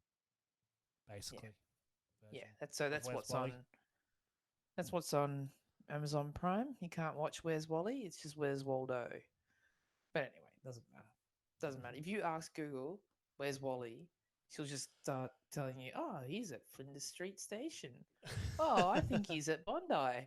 basically. Yeah, that's what's Wally? That's what's on Amazon Prime. You can't watch Where's Wally. It's just Where's Waldo. But anyway, doesn't matter. Doesn't matter. If you ask Google, where's Wally, she'll just start telling you, oh, he's at Flinders Street Station. Oh, I think he's at Bondi. I'm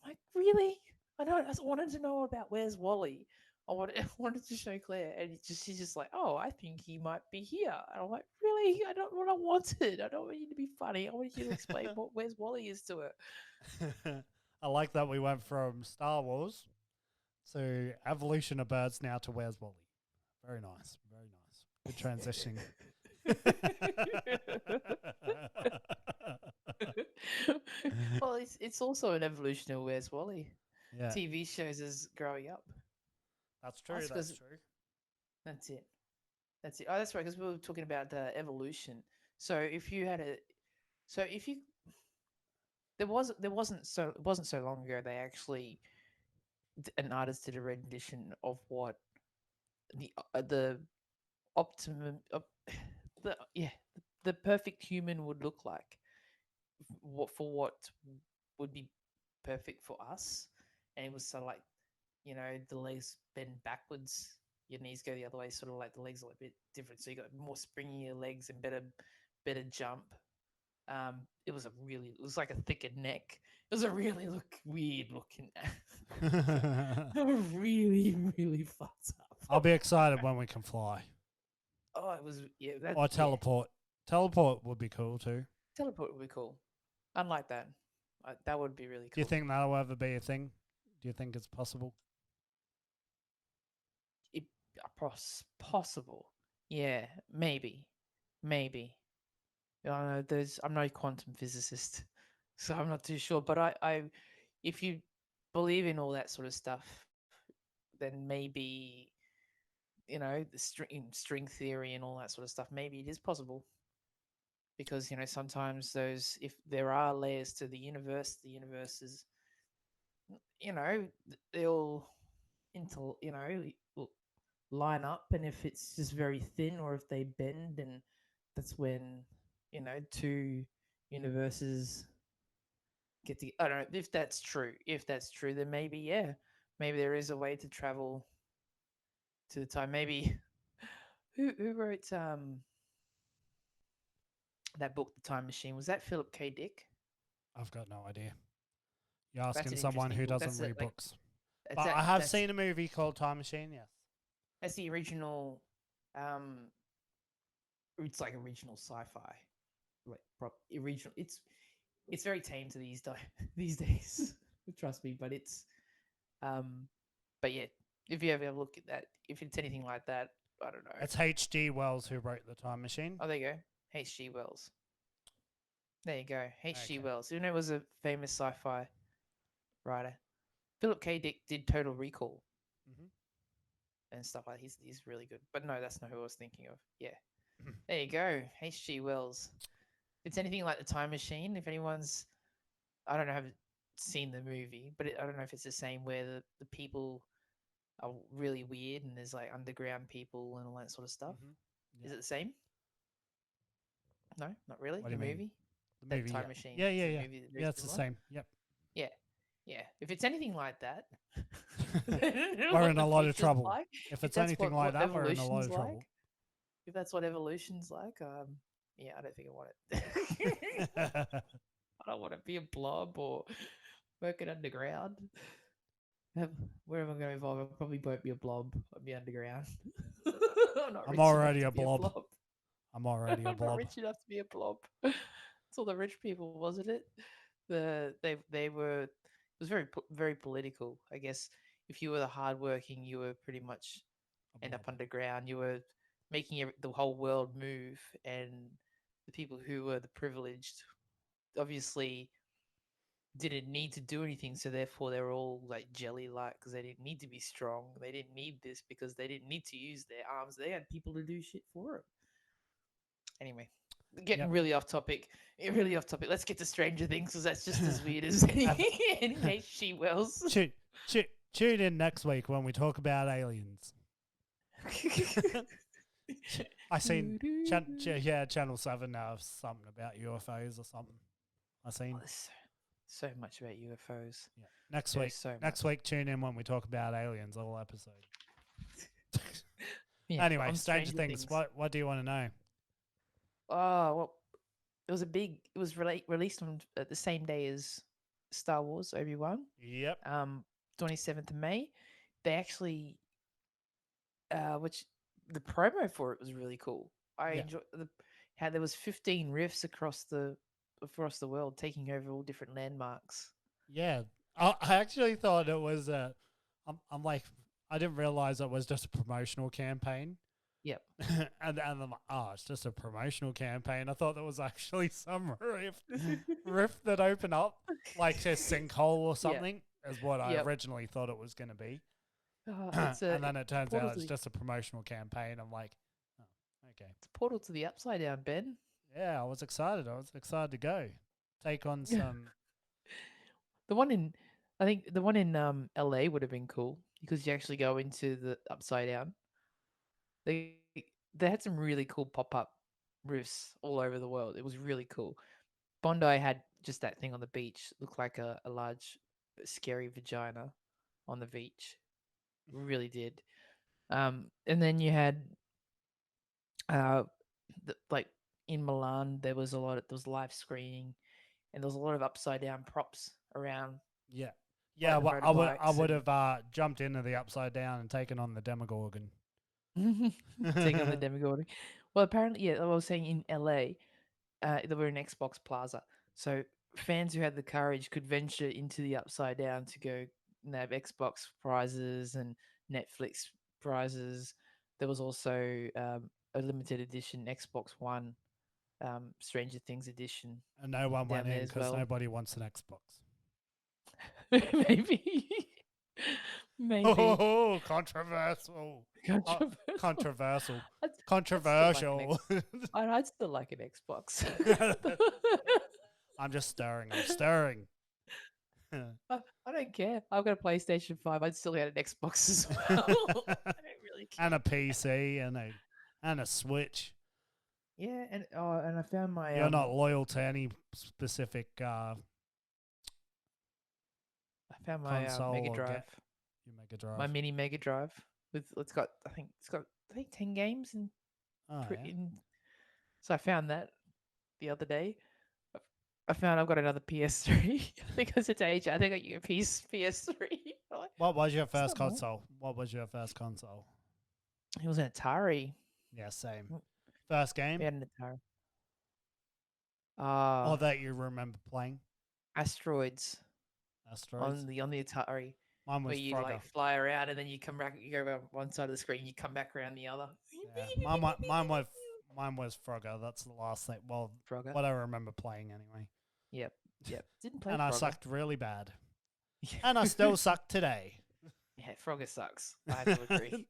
like, really? I wanted to know about where's Wally. I wanted to show Claire, and she's just like, oh, I think he might be here. And I'm like, really? I don't what I wanted. I don't want you to be funny. I want you to explain what where's Wally is to it. I like that we went from Star Wars to evolution of birds now to Where's Wally. Very nice. Very nice. Good transitioning. Well, it's also an evolution of Where's Wally. Yeah. TV shows as growing up. That's true. That's true. That's it. Oh, that's right. Because we were talking about evolution. So if you had it wasn't so long ago they actually an artist did a rendition of what the optimum the perfect human would look like, what would be perfect for us, and it was sort of like, the legs bend backwards, your knees go the other way, sort of like the legs are a bit different, so you got more springier legs and better jump. It was like a thicker neck. It was a really weird looking. really, really fucked up. I'll be excited when we can fly. Oh, it was or teleport. Yeah. Teleport would be cool too. Teleport would be cool. Unlike that, that would be really cool. Do you think that'll ever be a thing? Do you think it's possible? Possible. Yeah, maybe. I'm no quantum physicist, so I'm not too sure. But I if you believe in all that sort of stuff, then maybe, the string theory and all that sort of stuff, maybe it is possible. Because, sometimes if there are layers to the universe is, they'll line up, and if it's just very thin or if they bend, and that's when, two universes get to. I don't know if that's true. If that's true, then maybe there is a way to travel to the time. Maybe who wrote that book, The Time Machine? Was that Philip K. Dick? I've got no idea. You're asking someone who doesn't read books. But I have seen a movie called Time Machine. Yes, that's the original. It's like original sci-fi, like original. It's very tame to these days. Trust me, but it's but yeah, if you ever look at that, if it's anything like that, I don't know. It's H.G. Wells who wrote The Time Machine. Oh, there you go, H.G. Wells. There you go, H.G. Wells. You know, was a famous sci-fi writer. Philip K. Dick did Total Recall. and stuff like that. He's really good. But no, that's not who I was thinking of. Yeah, there you go. H.G. Wells. It's anything like the Time Machine. If anyone's, I don't know, have seen the movie, but I don't know if it's the same where the people are really weird and there's like underground people and all that sort of stuff. Mm-hmm. Yeah. Is it the same? No, not really. What do the you mean? movie? The movie, Time yeah. Machine. Yeah, yeah, Is it yeah. movie Yeah, it's the same. Yep. Yeah. Yeah. If it's anything like that, we're in a lot of trouble. Like, if it's anything like that, we're in a lot of trouble. Like, if that's what evolution's like, yeah, I don't think I want it. I don't want to be a blob or working underground. Where am I going to evolve? I probably won't be a blob. I'll be underground. I'm already a blob. I'm already a I'm blob. not rich enough to be a blob. It's all the rich people, wasn't it? They were. It was very political. I guess if you were the hardworking, you were pretty much end up underground. You were making the whole world move, and the people who were the privileged obviously didn't need to do anything, so therefore they were all like jelly-like because they didn't need to be strong. They didn't need this because they didn't need to use their arms. They had people to do shit for them. Anyway, getting really off topic. Really off topic. Let's get to Stranger Things because that's just as weird as any H.G. Wells. Tune in next week when we talk about aliens. I seen Channel 7 now something about UFOs or something. I seen so much about UFOs. Yeah. Next week, tune in when we talk about aliens all episode. Anyway, Stranger Things. What do you want to know? Oh, well, it was released on the same day as Star Wars Obi Wan. Yep. 27th of May. They actually, which the promo for it was really cool. I enjoyed how there was 15 riffs across the world, taking over all different landmarks. Yeah, I actually thought it was. I'm like, I didn't realize it was just a promotional campaign. Yep. and I'm like, it's just a promotional campaign. I thought there was actually some rift that opened up, like a sinkhole or something, is what I originally thought it was going to be. And then it turns out it's just a promotional campaign. I'm like, oh, okay. It's a portal to the upside down, Ben. Yeah, I was excited. To go take on some. The one in LA would have been cool because you actually go into the upside down. They had some really cool pop-up roofs all over the world. It was really cool. Bondi had just that thing on the beach, looked like a large scary vagina on the beach. It really did. And then you had like in Milan there was live screening and there was a lot of upside down props around. Yeah. Yeah, well, I would have jumped into the upside down and taken on the Demogorgon. Taking on the Demogorgon. Well, apparently, I was saying in LA, they were in Xbox Plaza. So fans who had the courage could venture into the upside down to go have Xbox prizes and Netflix prizes. There was also a limited edition Xbox One Stranger Things edition. And no one went in because nobody wants an Xbox. Maybe. Oh, controversial. Controversial. Controversial. I'd still like an Xbox. I'm just stirring. I'm stirring. I don't care. I've got a PlayStation 5. I'd still get an Xbox as well. I don't really care. And a PC and a Switch. Yeah, and I found my. You're not loyal to any specific. I found my Mega Drive. Your Mega Drive. My mini Mega Drive it's got 10 games in. So I found that the other day. I found I've got another PS3 because it's age. I think I got a PS3. What was your first console? It was an Atari. Yeah, same. First game? We had an Atari. Or that you remember playing? Asteroids. On the Atari. Mine was where you Frogger. Like fly around and then you come back. You go around one side of the screen. You come back around the other. Yeah. Mine was Frogger. That's the last thing. Well, Frogger. What I remember playing anyway. Yep. Didn't play. And Frogger. I sucked really bad. And I still suck today. Yeah, Frogger sucks. I have to agree.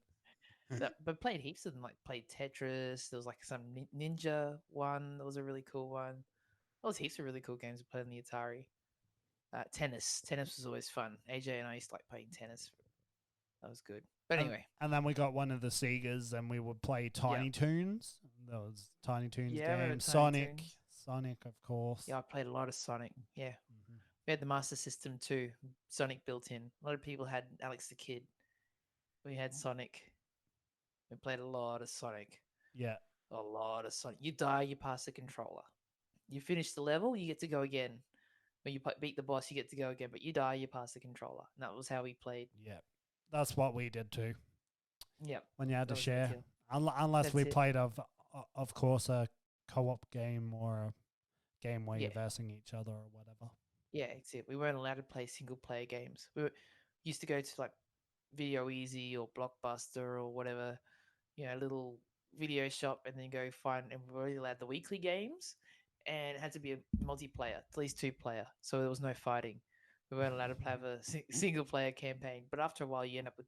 But played heaps of them. Like played Tetris. There was like some Ninja one. That was a really cool one. There was heaps of really cool games to play on the Atari. Tennis was always fun. AJ and I used to like playing tennis. That was good. But anyway, and then we got one of the Segas, and we would play Tiny Toons. There was Tiny Toons games. Sonic, of course. Yeah, I played a lot of Sonic. Yeah, Mm-hmm. we had the Master System too. Sonic built in. A lot of people had Alex the Kid. We had Sonic. We played a lot of Sonic. Yeah. A lot of Sonic. You die, you pass the controller. You finish the level, you get to go again. When you beat the boss, you get to go again. But you die, you pass the controller. And that was how we played. Yeah. That's what we did too. Yep. When you had to share. Unless we played, of course, a co-op game or a game where you're versing each other or whatever. Yeah, it's it. We weren't allowed to play single-player games. Used to go to like Video Easy or Blockbuster or whatever, little video shop, and then go find. And we were only allowed the weekly games, and it had to be a multiplayer, at least 2-player. So there was no fighting. We weren't allowed to have a single-player campaign. But after a while, you end up with.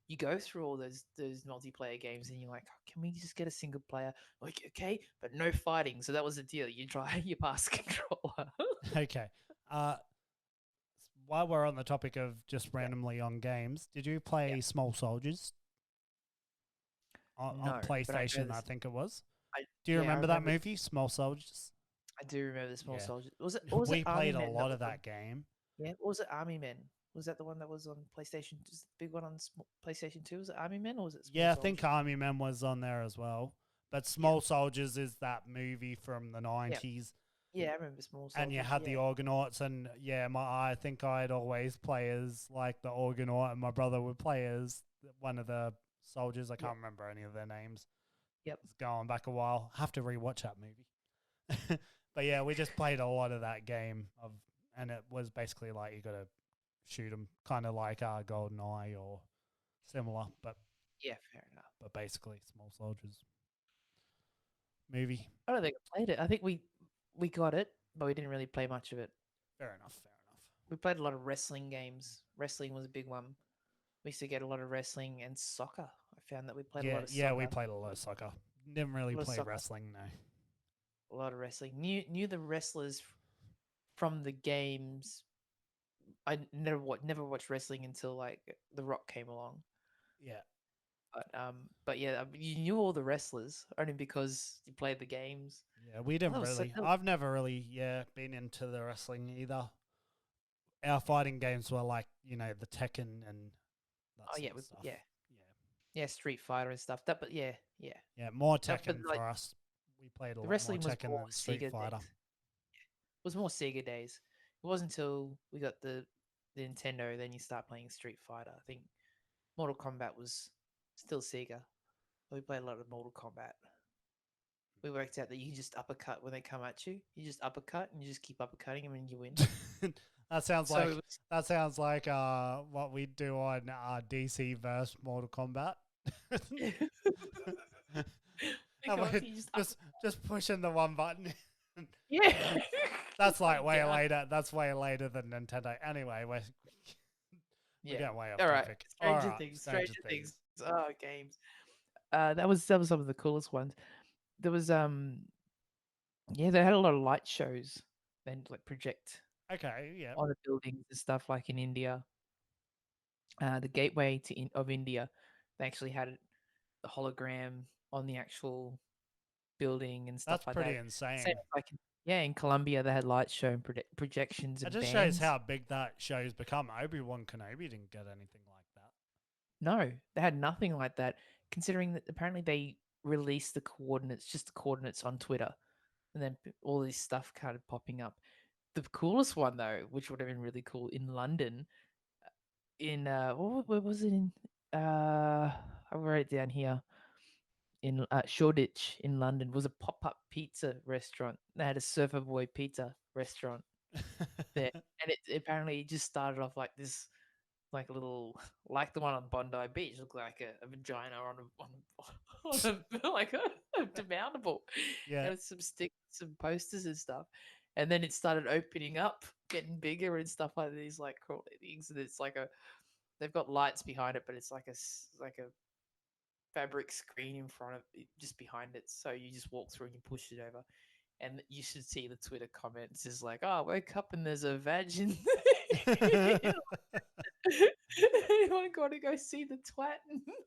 You go through all those multiplayer games, and you're like, oh, can we just get a single player? Like, okay, but no fighting. So that was the deal. You pass the controller. Okay. While we're on the topic of just randomly on games, did you play Small Soldiers on PlayStation? I think it was. Do you remember that movie, Small Soldiers? I do remember the Small Soldiers. We played a lot of that game. Yeah, what was it? Army Men. Was that the one that was on PlayStation? Just the big one on PlayStation 2? Was it Army Men or was it Small Soldiers? I think Army Men was on there as well. But Small Soldiers is that movie from the 90s. Yeah, I remember Small Soldiers. And you had the Argonauts, and I think I'd always play as like the Argonaut, and my brother would play as one of the soldiers. I can't remember any of their names. Yep. It's going back a while. Have to rewatch that movie. But yeah, we just played a lot of that game and it was basically like you got to shoot them, kind of like GoldenEye or similar, but yeah, fair enough. But basically, Small Soldiers movie. I don't think I played it. I think we got it, but we didn't really play much of it. Fair enough. We played a lot of wrestling games. Wrestling was a big one. We used to get a lot of wrestling and soccer. I found that we played a lot of soccer. Yeah, we played a lot of soccer. Didn't really play wrestling, no. A lot of wrestling. Knew the wrestlers from the games. I never watched wrestling until like The Rock came along. Yeah. But yeah, you knew all the wrestlers only because you played the games. Yeah, we didn't really. I've never really, been into the wrestling either. Our fighting games were like, the Tekken and that sort of stuff. Yeah, Street Fighter and stuff. Yeah, more Tekken for us. We played a lot more Tekken than Street Fighter. It was more Sega days. It wasn't until we got the Nintendo then you start playing Street Fighter. I think Mortal Kombat was still Sega. We played a lot of Mortal Kombat. We worked out that you can just uppercut when they come at you. You just uppercut and you just keep uppercutting them and you win. That sounds like what we do on DC versus Mortal Kombat. Just pushing the one button. Yeah. That's like way later. That's way later than Nintendo. Anyway, we're getting way off topic. Stranger Things. Oh, games. That was some of the coolest ones. There was they had a lot of light shows then like project on the buildings and stuff like in India. The gateway of India, they actually had the hologram on the actual building and stuff. That's pretty insane. Same like in Colombia they had light show and projections. It just shows how big that show's become. Obi Wan Kenobi didn't get anything like that. No, they had nothing like that. Considering that apparently they released the coordinates on Twitter, and then all this stuff kind of popping up. The coolest one though, which would have been really cool in London, where was it in? I wrote it down here. In Shoreditch in London was a pop-up pizza restaurant. They had a Surfer Boy pizza restaurant there, and it apparently just started off like this, like a little, like the one on Bondi Beach, looked like a vagina on like a demountable. Yeah, and some sticks, some posters and stuff, and then it started opening up, getting bigger and stuff like these, like cool things. And it's like they've got lights behind it, but it's like a fabric screen in front of it, just behind it. So you just walk through and you push it over. And you should see the Twitter comments is like, oh, I woke up and there's a vag in there. Anyone got to go see the twat?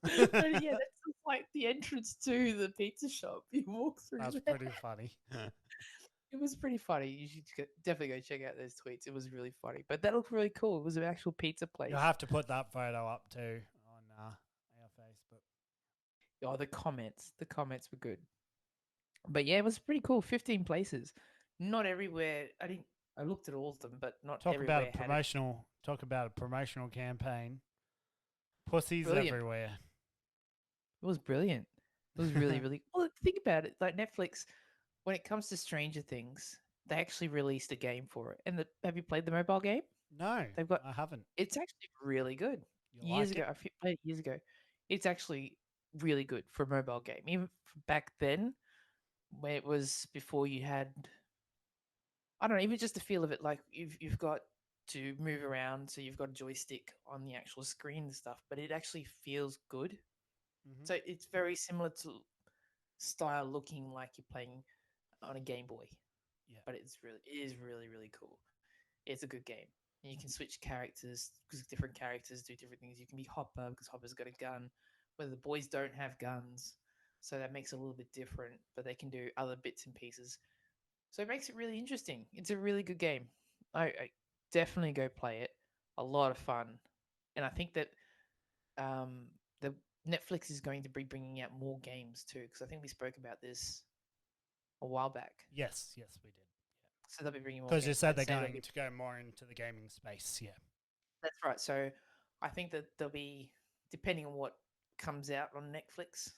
But yeah, that's just like the entrance to the pizza shop. You walk through That's there. pretty funny. It was pretty funny. You should definitely go check out those tweets. It was really funny. But that looked really cool. It was an actual pizza place. You'll have to put that photo up too on our Facebook. Oh, the comments. The comments were good. But yeah, it was pretty cool. 15 places. Not everywhere. I looked at all of them, but not everywhere. Talk about a promotional campaign. Pussies Brilliant. everywhere. It was brilliant. It was really, really. Well, think about it. Like Netflix, when it comes to Stranger Things, they actually released a game for it. And have you played the mobile game? No, I haven't. It's actually really good. I played it years ago. It's actually really good for a mobile game. Even back then, when it was before you had, I don't know, even just the feel of it, like you've got to move around, so you've got a joystick on the actual screen and stuff, but it actually feels good. Mm-hmm. So it's very similar to style looking like you're playing on a Game Boy. Yeah. But it is really, really cool. It's a good game. And you can switch characters because different characters do different things. You can be Hopper because Hopper's got a gun, where the boys don't have guns. So that makes it a little bit different, but they can do other bits and pieces. So it makes it really interesting. It's a really good game. I definitely go play it. A lot of fun. And I think that the Netflix is going to be bringing out more games too, because I think we spoke about this a while back. Yes, we did. Yeah. So they'll be bringing more. Because you said they're going to go more into the gaming space. Yeah, that's right. So I think that they'll be, depending on what comes out on Netflix.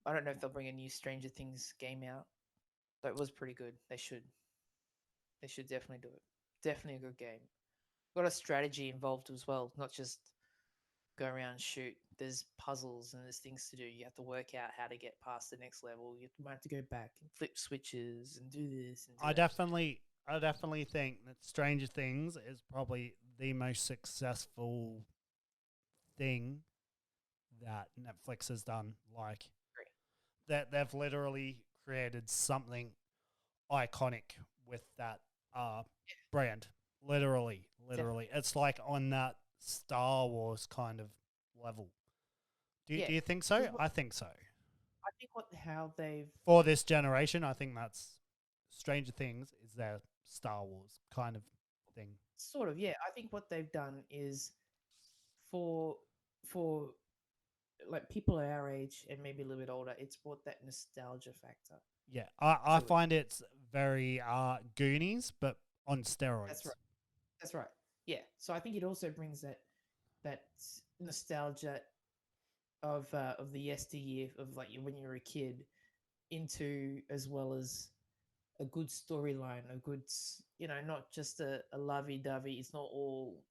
I don't know if they'll bring a new Stranger Things game out. But it was pretty good. They should definitely do it. Definitely a good game. Got a strategy involved as well, not just go around and shoot. There's puzzles and there's things to do. You have to work out how to get past the next level. You might have to go back and flip switches and do this and do I that. definitely think that Stranger Things is probably the most successful thing that Netflix has done. Like that they've literally created something iconic with that brand. Literally. Definitely. It's like on that Star Wars kind of level. Do you think so? I think so. I think how they've for this generation, I think that's Stranger Things is their Star Wars kind of thing. Sort of, yeah. I think what they've done is for like people our age and maybe a little bit older, it's brought that nostalgia factor. Yeah, I find it's very Goonies, but on steroids. That's right. Yeah. So I think it also brings that nostalgia of the yesteryear of like when you were a kid into, as well as a good storyline, a good, not just a lovey-dovey. It's not all.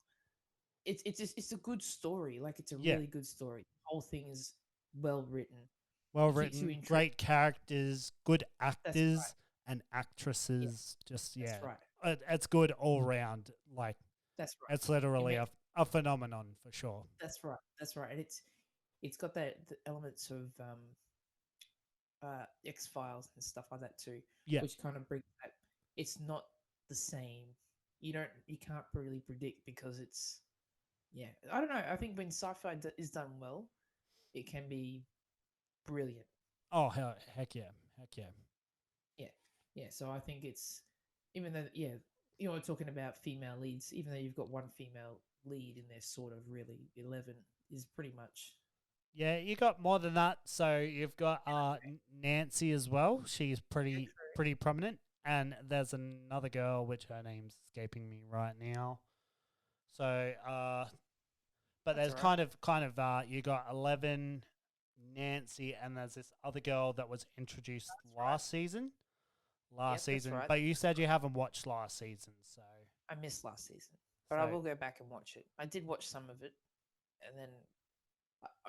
It's a good story. Like it's a really good story. The whole thing is well written. Great characters, good actors and actresses. Just That's right. It's good all round. Like that's right. It's literally a phenomenon for sure. That's right. And it's got the elements of X-Files and stuff like that too. Yeah. Which kind of bring that. It's not the same. You can't really predict because it's. Yeah, I don't know. I think when sci-fi is done well, it can be brilliant. Oh, heck yeah. Yeah. So I think it's, even though, we're talking about female leads, even though you've got one female lead in there, sort of really 11 is pretty much. Yeah, you got more than that. So you've got Nancy as well. She's pretty prominent, and there's another girl which her name's escaping me right now. So but there's kind of you got 11, Nancy, and there's this other girl that was introduced last season. Right. But you said you haven't watched last season, so I missed last season, but I will go back and watch it. I did watch some of it, and then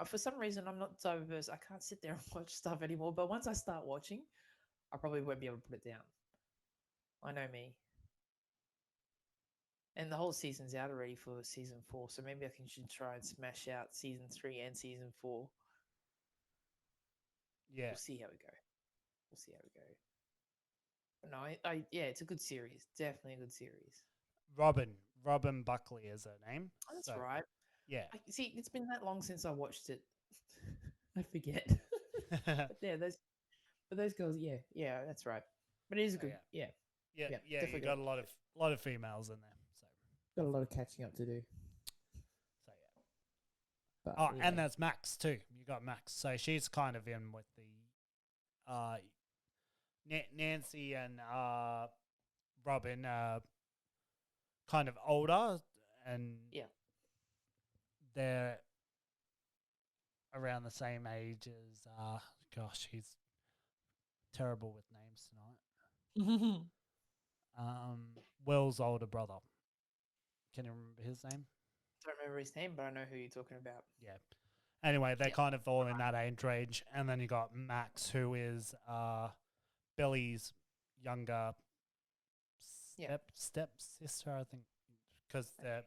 for some reason I'm not diverse. I can't sit there and watch stuff anymore. But once I start watching, I probably won't be able to put it down. I know me. And the whole season's out already for season 4, so maybe I should try and smash out season 3 and season 4. Yeah. We'll see how we go. We'll see how we go. But no, yeah, it's a good series. Definitely a good series. Robin Buckley is her name. Oh, that's right. Yeah. See, it's been that long since I watched it. I forget. But yeah, those girls, yeah, that's right. But it is a good, yeah. Definitely You got a lot of females in there. So got a lot of catching up to do. So yeah. But, and there's Max too. You got Max. So she's kind of in with the Nancy and Robin kind of older, and they're around the same age as gosh, he's terrible with names tonight. Will's older brother. Can you remember his name? Don't remember his name, but I know who you're talking about. Yeah. Anyway, they're kind of all in that age range, and then you got Max, who is Billy's younger step sister, I think, because they're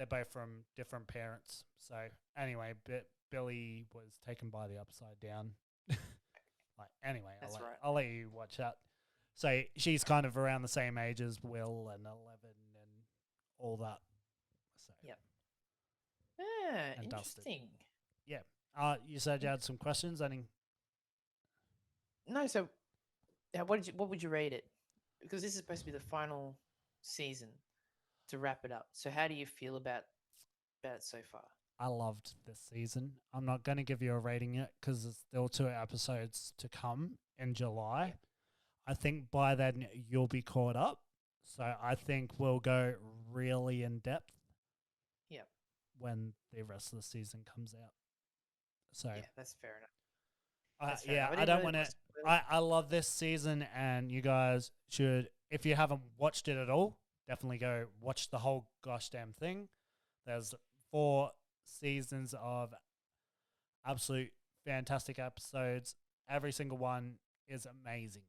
both from different parents. So anyway, Billy was taken by the Upside Down. Anyway, I'll let you watch that. So she's kind of around the same age as Will and 11 and all that. So and Dustin. interesting. Yeah. You said you had some questions. No. So, what would you rate it? Because this is supposed to be the final season to wrap it up. So, how do you feel about it so far? I loved this season. I'm not going to give you a rating yet because there's still 2 episodes to come in July. I think by then you'll be caught up. So I think we'll go really in depth. Yep. When the rest of the season comes out. So yeah, that's fair enough. I don't want to. I love this season, and you guys should, if you haven't watched it at all, definitely go watch the whole gosh damn thing. There's 4 seasons of absolute fantastic episodes. Every single one is amazing,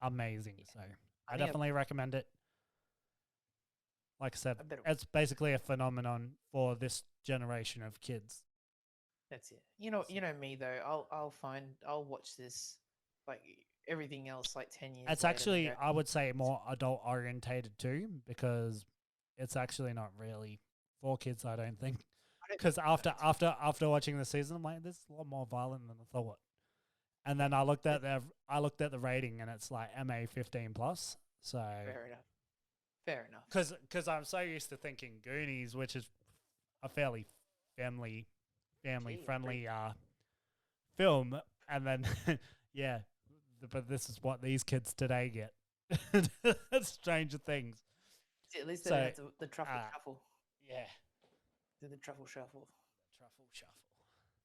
amazing. So I definitely recommend it. Like I said, it's basically a phenomenon for this generation of kids. That's it. You know me though. I'll watch this like everything else 10 years. It's actually, I would say, more adult orientated too, because it's actually not really for kids. I don't think, because after watching the season, I'm like, this is a lot more violent than I thought. And then I looked at the rating, and it's MA 15+. So fair enough. Because I'm so used to thinking Goonies, which is a fairly family friendly film, and then but this is what these kids today get. Stranger Things. See, at least they had the truffle shuffle. Yeah. The truffle shuffle.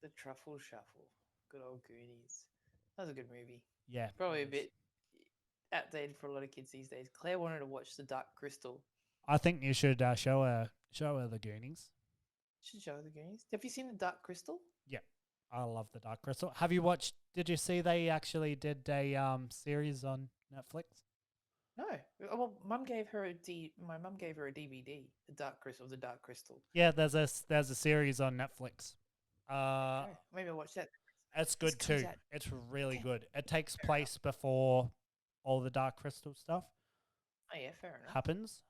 The truffle shuffle. Good old Goonies. That was a good movie. Yeah. Probably a bit outdated for a lot of kids these days. Claire wanted to watch The Dark Crystal. I think you should show her the Goonies. Should show her the Goonies. Have you seen The Dark Crystal? Yeah, I love The Dark Crystal. Have you watched? Did you see they actually did a series on Netflix? No. Well, my mum gave her a DVD. The Dark Crystal. Yeah, there's a series on Netflix. Maybe I'll watch that. It's good too. It's really good. It takes place before all the Dark Crystal stuff. Oh yeah, fair enough. Happens.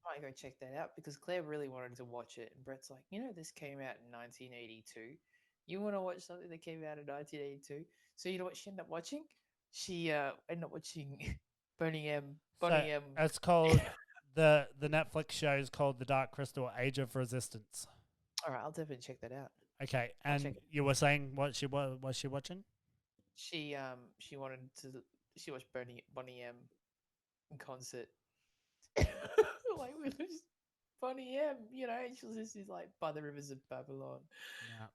I might go check that out because Claire really wanted to watch it, and Brett's like, this came out in 1982. You want to watch something that came out in 1982? So you know what she ended up watching? She ended up watching Boney M. It's called the Netflix show is called The Dark Crystal: Age of Resistance. All right, I'll definitely check that out. Okay, and you were saying what she was she watching? She watched Boney M in concert. Boney M, and she was listening to By the Rivers of Babylon.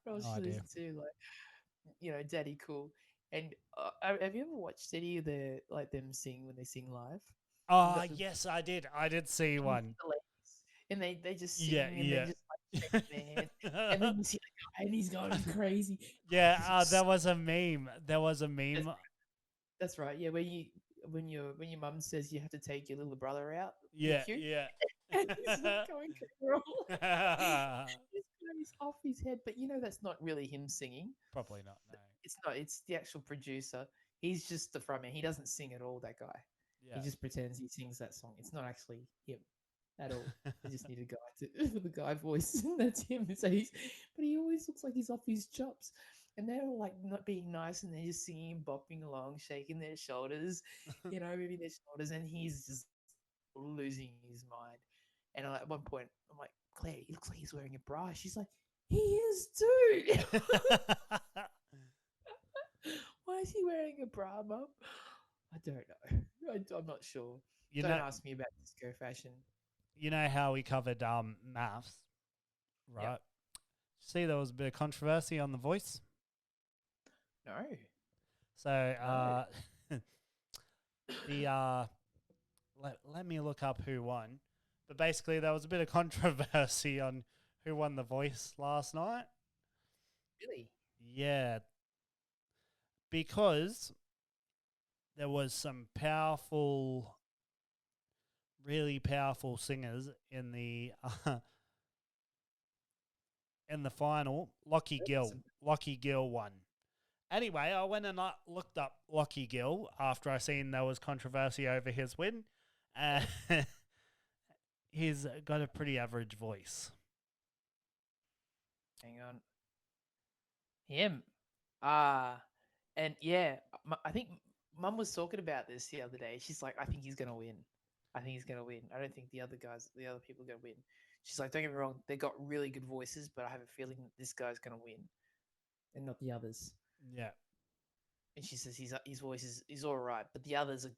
No idea. To Daddy Cool. And have you ever watched any of the them sing when they sing live? Oh yes, I did. I did see one. And they just sing and they just shake their hands. And then you see and he's going crazy. Yeah, there was a meme. That's right. Yeah, when your mum says you have to take your little brother out. Yeah. And he's going He's off his head, but that's not really him singing. Probably not. No. it's not. It's the actual producer. He's just the frontman. He doesn't sing at all. That guy. Yeah. He just pretends he sings that song. It's not actually him at all. They just need a guy to for the guy voice. And that's him. So but he always looks like he's off his chops. And they're all like not being nice, and they're just singing, bopping along, shaking their shoulders, moving their shoulders, and he's just losing his mind. And at one point, I'm like, Claire, he looks like he's wearing a bra. She's like, he is too. Why is he wearing a bra, Mum? I don't know. I'm not sure. Don't ask me about disco fashion. You know how we covered maths, right? Yep. See, there was a bit of controversy on The Voice. No. So let me look up who won. But basically, there was a bit of controversy on who won The Voice last night. Really? Yeah. Because there was some really powerful singers in the final. Lockie Gill won. Anyway, I went and looked up Lockie Gill after I seen there was controversy over his win. He's got a pretty average voice. Hang on. Him. And yeah, I think Mum was talking about this the other day. She's like, I think he's going to win. I don't think the other people are going to win. She's like, don't get me wrong, they got really good voices, but I have a feeling that this guy's going to win and not the others. Yeah. And she says his voice is all right, but the others are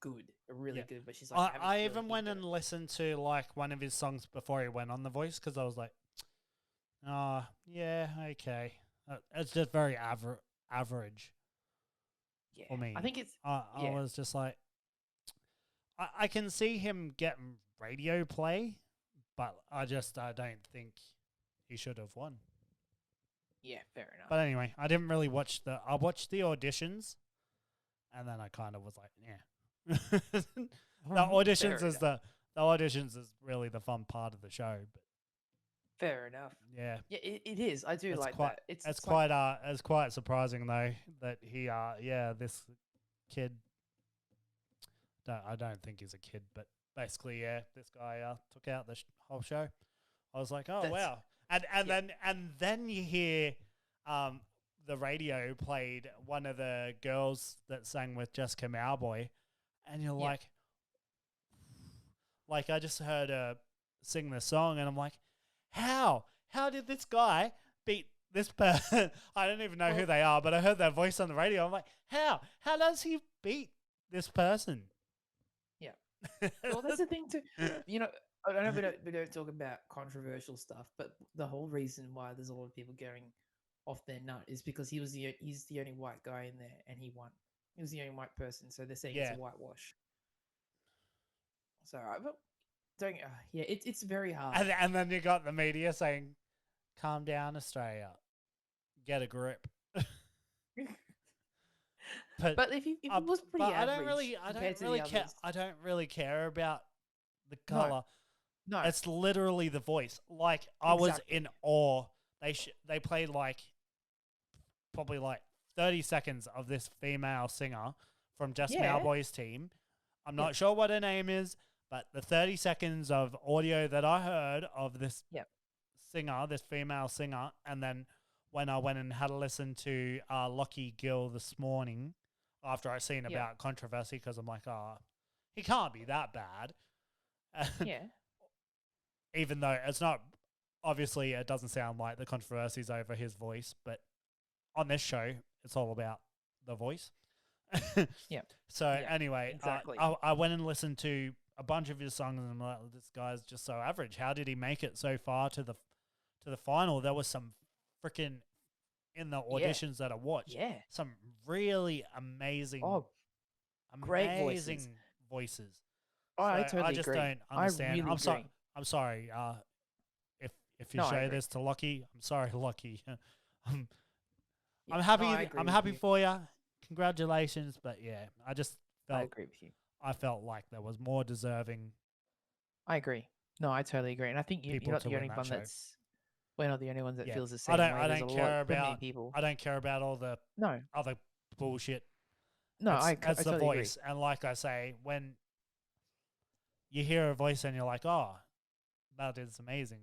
really good. But she's like, I even went and listened to like one of his songs before he went on The Voice because I was like, oh, yeah, okay. It's just very average. Yeah, for me. I think it's. I was just like, I can see him getting radio play, but I don't think he should have won. Yeah, fair enough. But anyway, I didn't really watch I watched the auditions, and then I kind of was like, yeah. The auditions is really the fun part of the show. But fair enough. Yeah. Yeah, it is. I do like that. It's quite surprising though that he this kid. I don't think he's a kid, but basically this guy took out the whole show. I was like, oh wow, and then you hear the radio played one of the girls that sang with Jessica Mauboy, and you're like I just heard her sing the song, and I'm like, how did this guy beat this person? I don't even know who they are, but I heard their voice on the radio. I'm like, how does he beat this person? Yeah. Well, that's the thing too. I know we don't talk about controversial stuff, but the whole reason why there's a lot of people going off their nut is because he's the only white guy in there, and he won. He was the only white person, so they're saying it's a whitewash. So, but don't. It's very hard. And then you got the media saying, "Calm down, Australia. Get a grip." But if it was pretty average, I don't really care about the color. No, it's literally the voice. Like I was in awe. They played probably 30 seconds of this female singer from Just Mauboy's team. I'm not sure what her name is, but the 30 seconds of audio that I heard of this singer, this female singer, and then when I went and had a listen to Lockie Gill this morning after I seen about controversy, because I'm like, he can't be that bad. Even though it's not, obviously it doesn't sound like the controversies over his voice, but on this show, it's all about the voice. So anyway, exactly. I went and listened to a bunch of his songs, and I'm like, this guy's just so average. How did he make it so far to the final? There was some freaking in the auditions that I watched. Yeah, some really amazing, great voices. I totally I just agree. don't understand. Really I'm sorry. If you show this to Lockie, I'm sorry, Lockie. I'm happy. I'm happy for you. Congratulations, but I just felt. I agree with you. I felt like there was more deserving. I agree. No, I totally agree, and I think you're not the only one we're not the only ones that Yeah. feels the same way. I There's don't a care lot, too many about people. I don't care about all the No, other bullshit. no, I It's the totally agree. voice. And like I say, when you hear a voice and you're like, oh, that is amazing.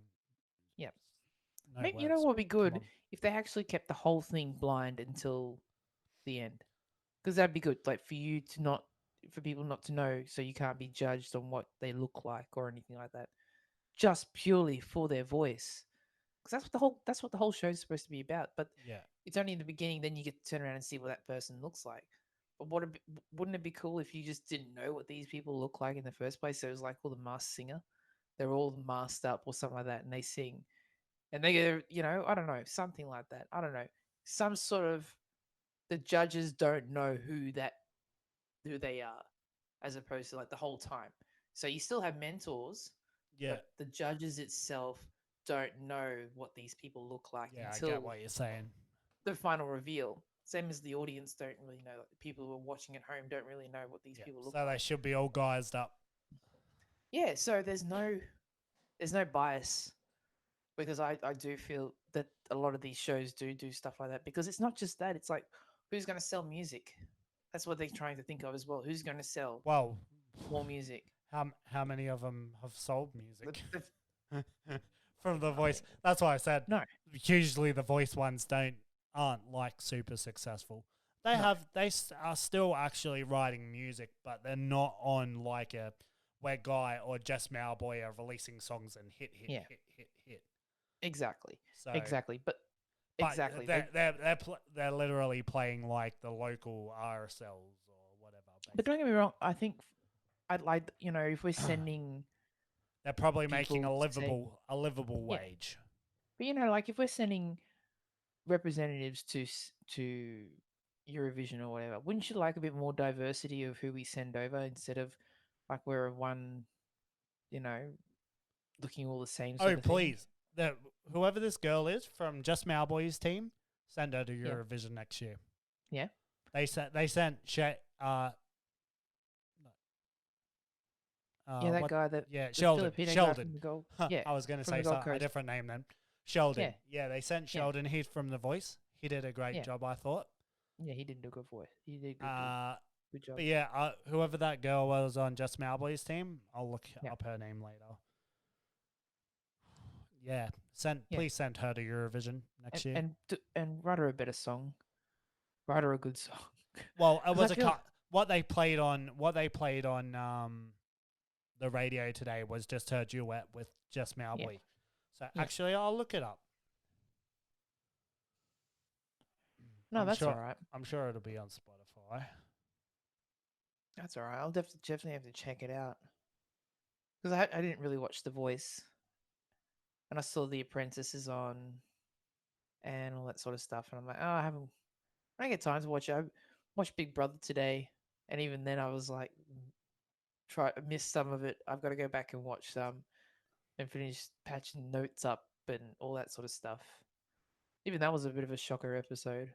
Yeah. No Maybe, you know words. what would be Come good on. if they actually kept the whole thing blind until the end, because that'd be good. Like for you to not, for people not to know, so you can't be judged on what they look like or anything like that, just purely for their voice. Because that's what the whole show is supposed to be about. But Yeah. it's only in the beginning. Then you get to turn around and see what that person looks like. But wouldn't it be cool if you just didn't know what these people look like in the first place? So it was like all the masked singer, they're all masked up or something like that, and they sing, and they get, I don't know, something like that. I don't know, some sort of, the judges don't know who they are, as opposed to like the whole time. So you still have mentors, Yeah. but the judges itself don't know what these people look like Yeah, I until get what you're saying. the final reveal. Same as the audience don't really know. Like the people who are watching at home don't really know what these people look So like. they should be all guised up. Yeah, so there's no bias, because I do feel that a lot of these shows do stuff like that, because it's not just that. It's like, who's going to sell music? That's what they're trying to think of as well. Who's going to sell Well, more music? how many of them have sold music The- from the voice? That's why I said no, usually the voice ones aren't like super successful. They No. are still actually writing music, but they're not on like a where Guy or Jess Mowboy are releasing songs and hit. exactly, So exactly, but exactly. they're literally playing like the local RSLs or whatever. But don't get me wrong. I think I'd like, if we're sending They're probably making people to say, a livable Yeah. wage. but like if we're sending representatives to Eurovision or whatever, wouldn't you like a bit more diversity of who we send over, instead of like we're one, looking all the same sort Oh, of thing? please. Whoever this girl is from Just Mowboy's team, send her to Yeah. Eurovision next year. Yeah. They sent Yeah, that guy that yeah, the Sheldon. Filipino guy Sheldon. from the Gold. Huh, Yeah, I was going to from the say Gold a Coast. different name then. Sheldon. Yeah. Yeah, they sent Yeah. Sheldon. He's from The Voice. He did a great Yeah. job, I thought. Yeah, he did do a good voice. He did good job. But yeah, whoever that girl was on Just Mowboy's team, I'll look Yeah. up her name later. Yeah, Yeah. please send her to Eurovision next year. And write her a better song. Write her a good song. Well, it 'Cause was I a feel- cut. What they played on the radio today was just her duet with Just Mowboy. So Yeah. actually, I'll look it up. No, I'm that's sure, all right. I'm sure it'll be on Spotify. That's all right. I'll definitely have to check it out, because I didn't really watch The Voice, and I saw The Apprentice is on, and all that sort of stuff, and I'm like, oh, I don't get time to watch it. I watched Big Brother today, and even then I was like, missed some of it. I've got to go back and watch some and finish patching notes up and all that sort of stuff. Even that was a bit of a shocker episode.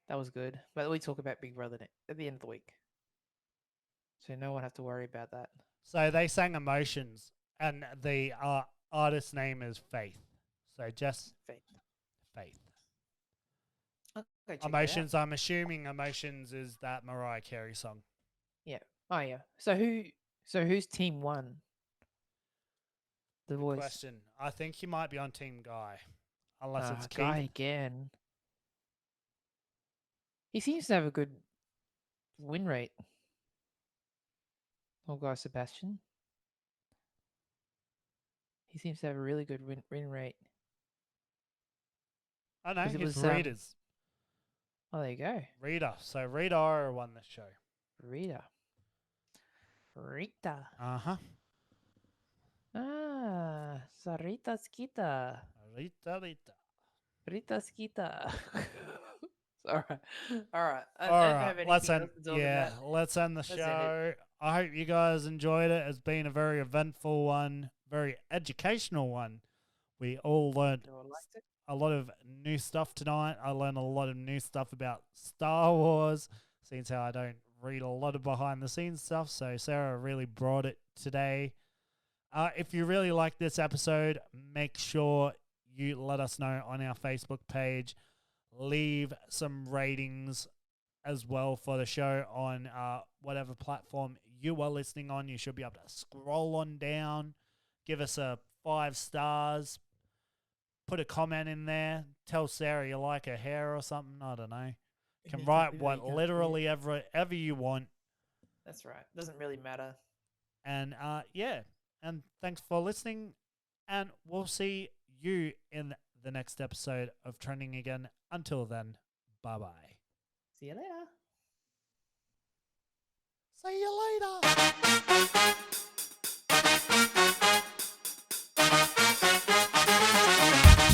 That was good. But we talk about Big Brother at the end of the week, so no one have to worry about that. So they sang Emotions, and the artist's name is Faith. So just Faith. Okay, check that out. Emotions, I'm assuming Emotions is that Mariah Carey song. Yeah. Oh yeah. So who's team one? The Voice. Question. I think he might be on Team Guy. Unless it's Keith. Guy again. He seems to have a good win rate. Oh, Guy Sebastian. He seems to have a really good win rate. I know, 'Cause it he's was, Readers. Oh, there you go. Rita. So Rita won this show. Rita. Uh-huh. Ah, Sarita Skita. Rita. Rita Skita. All right. All right. I All don't right, have anything let's else end. to talk Yeah, about. let's end the Let's end show. I hope you guys enjoyed it. It's been a very eventful one, very educational one. We all learned No one liked it. a lot of new stuff tonight. I learned a lot of new stuff about Star Wars, since how I don't read a lot of behind the scenes stuff. So Sarah really brought it today. If you really like this episode, make sure you let us know on our Facebook page. Leave some ratings as well for the show on whatever platform you are listening on. You should be able to scroll on down, give us a 5 stars, put a comment in there, tell Sarah you like her hair or something. I don't know. You can write what literally ever you want. That's right. Doesn't really matter. And and thanks for listening. And we'll see you in the next episode of Trending Again. Until then, bye-bye. See you later. See you later.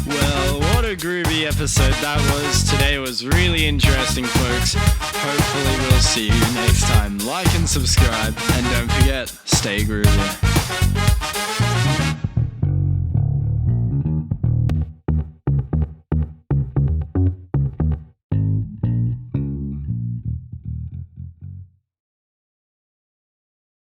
Well, what a groovy episode that was. Today was really interesting, folks. Hopefully we'll see you next time. Like and subscribe, and don't forget, stay groovy.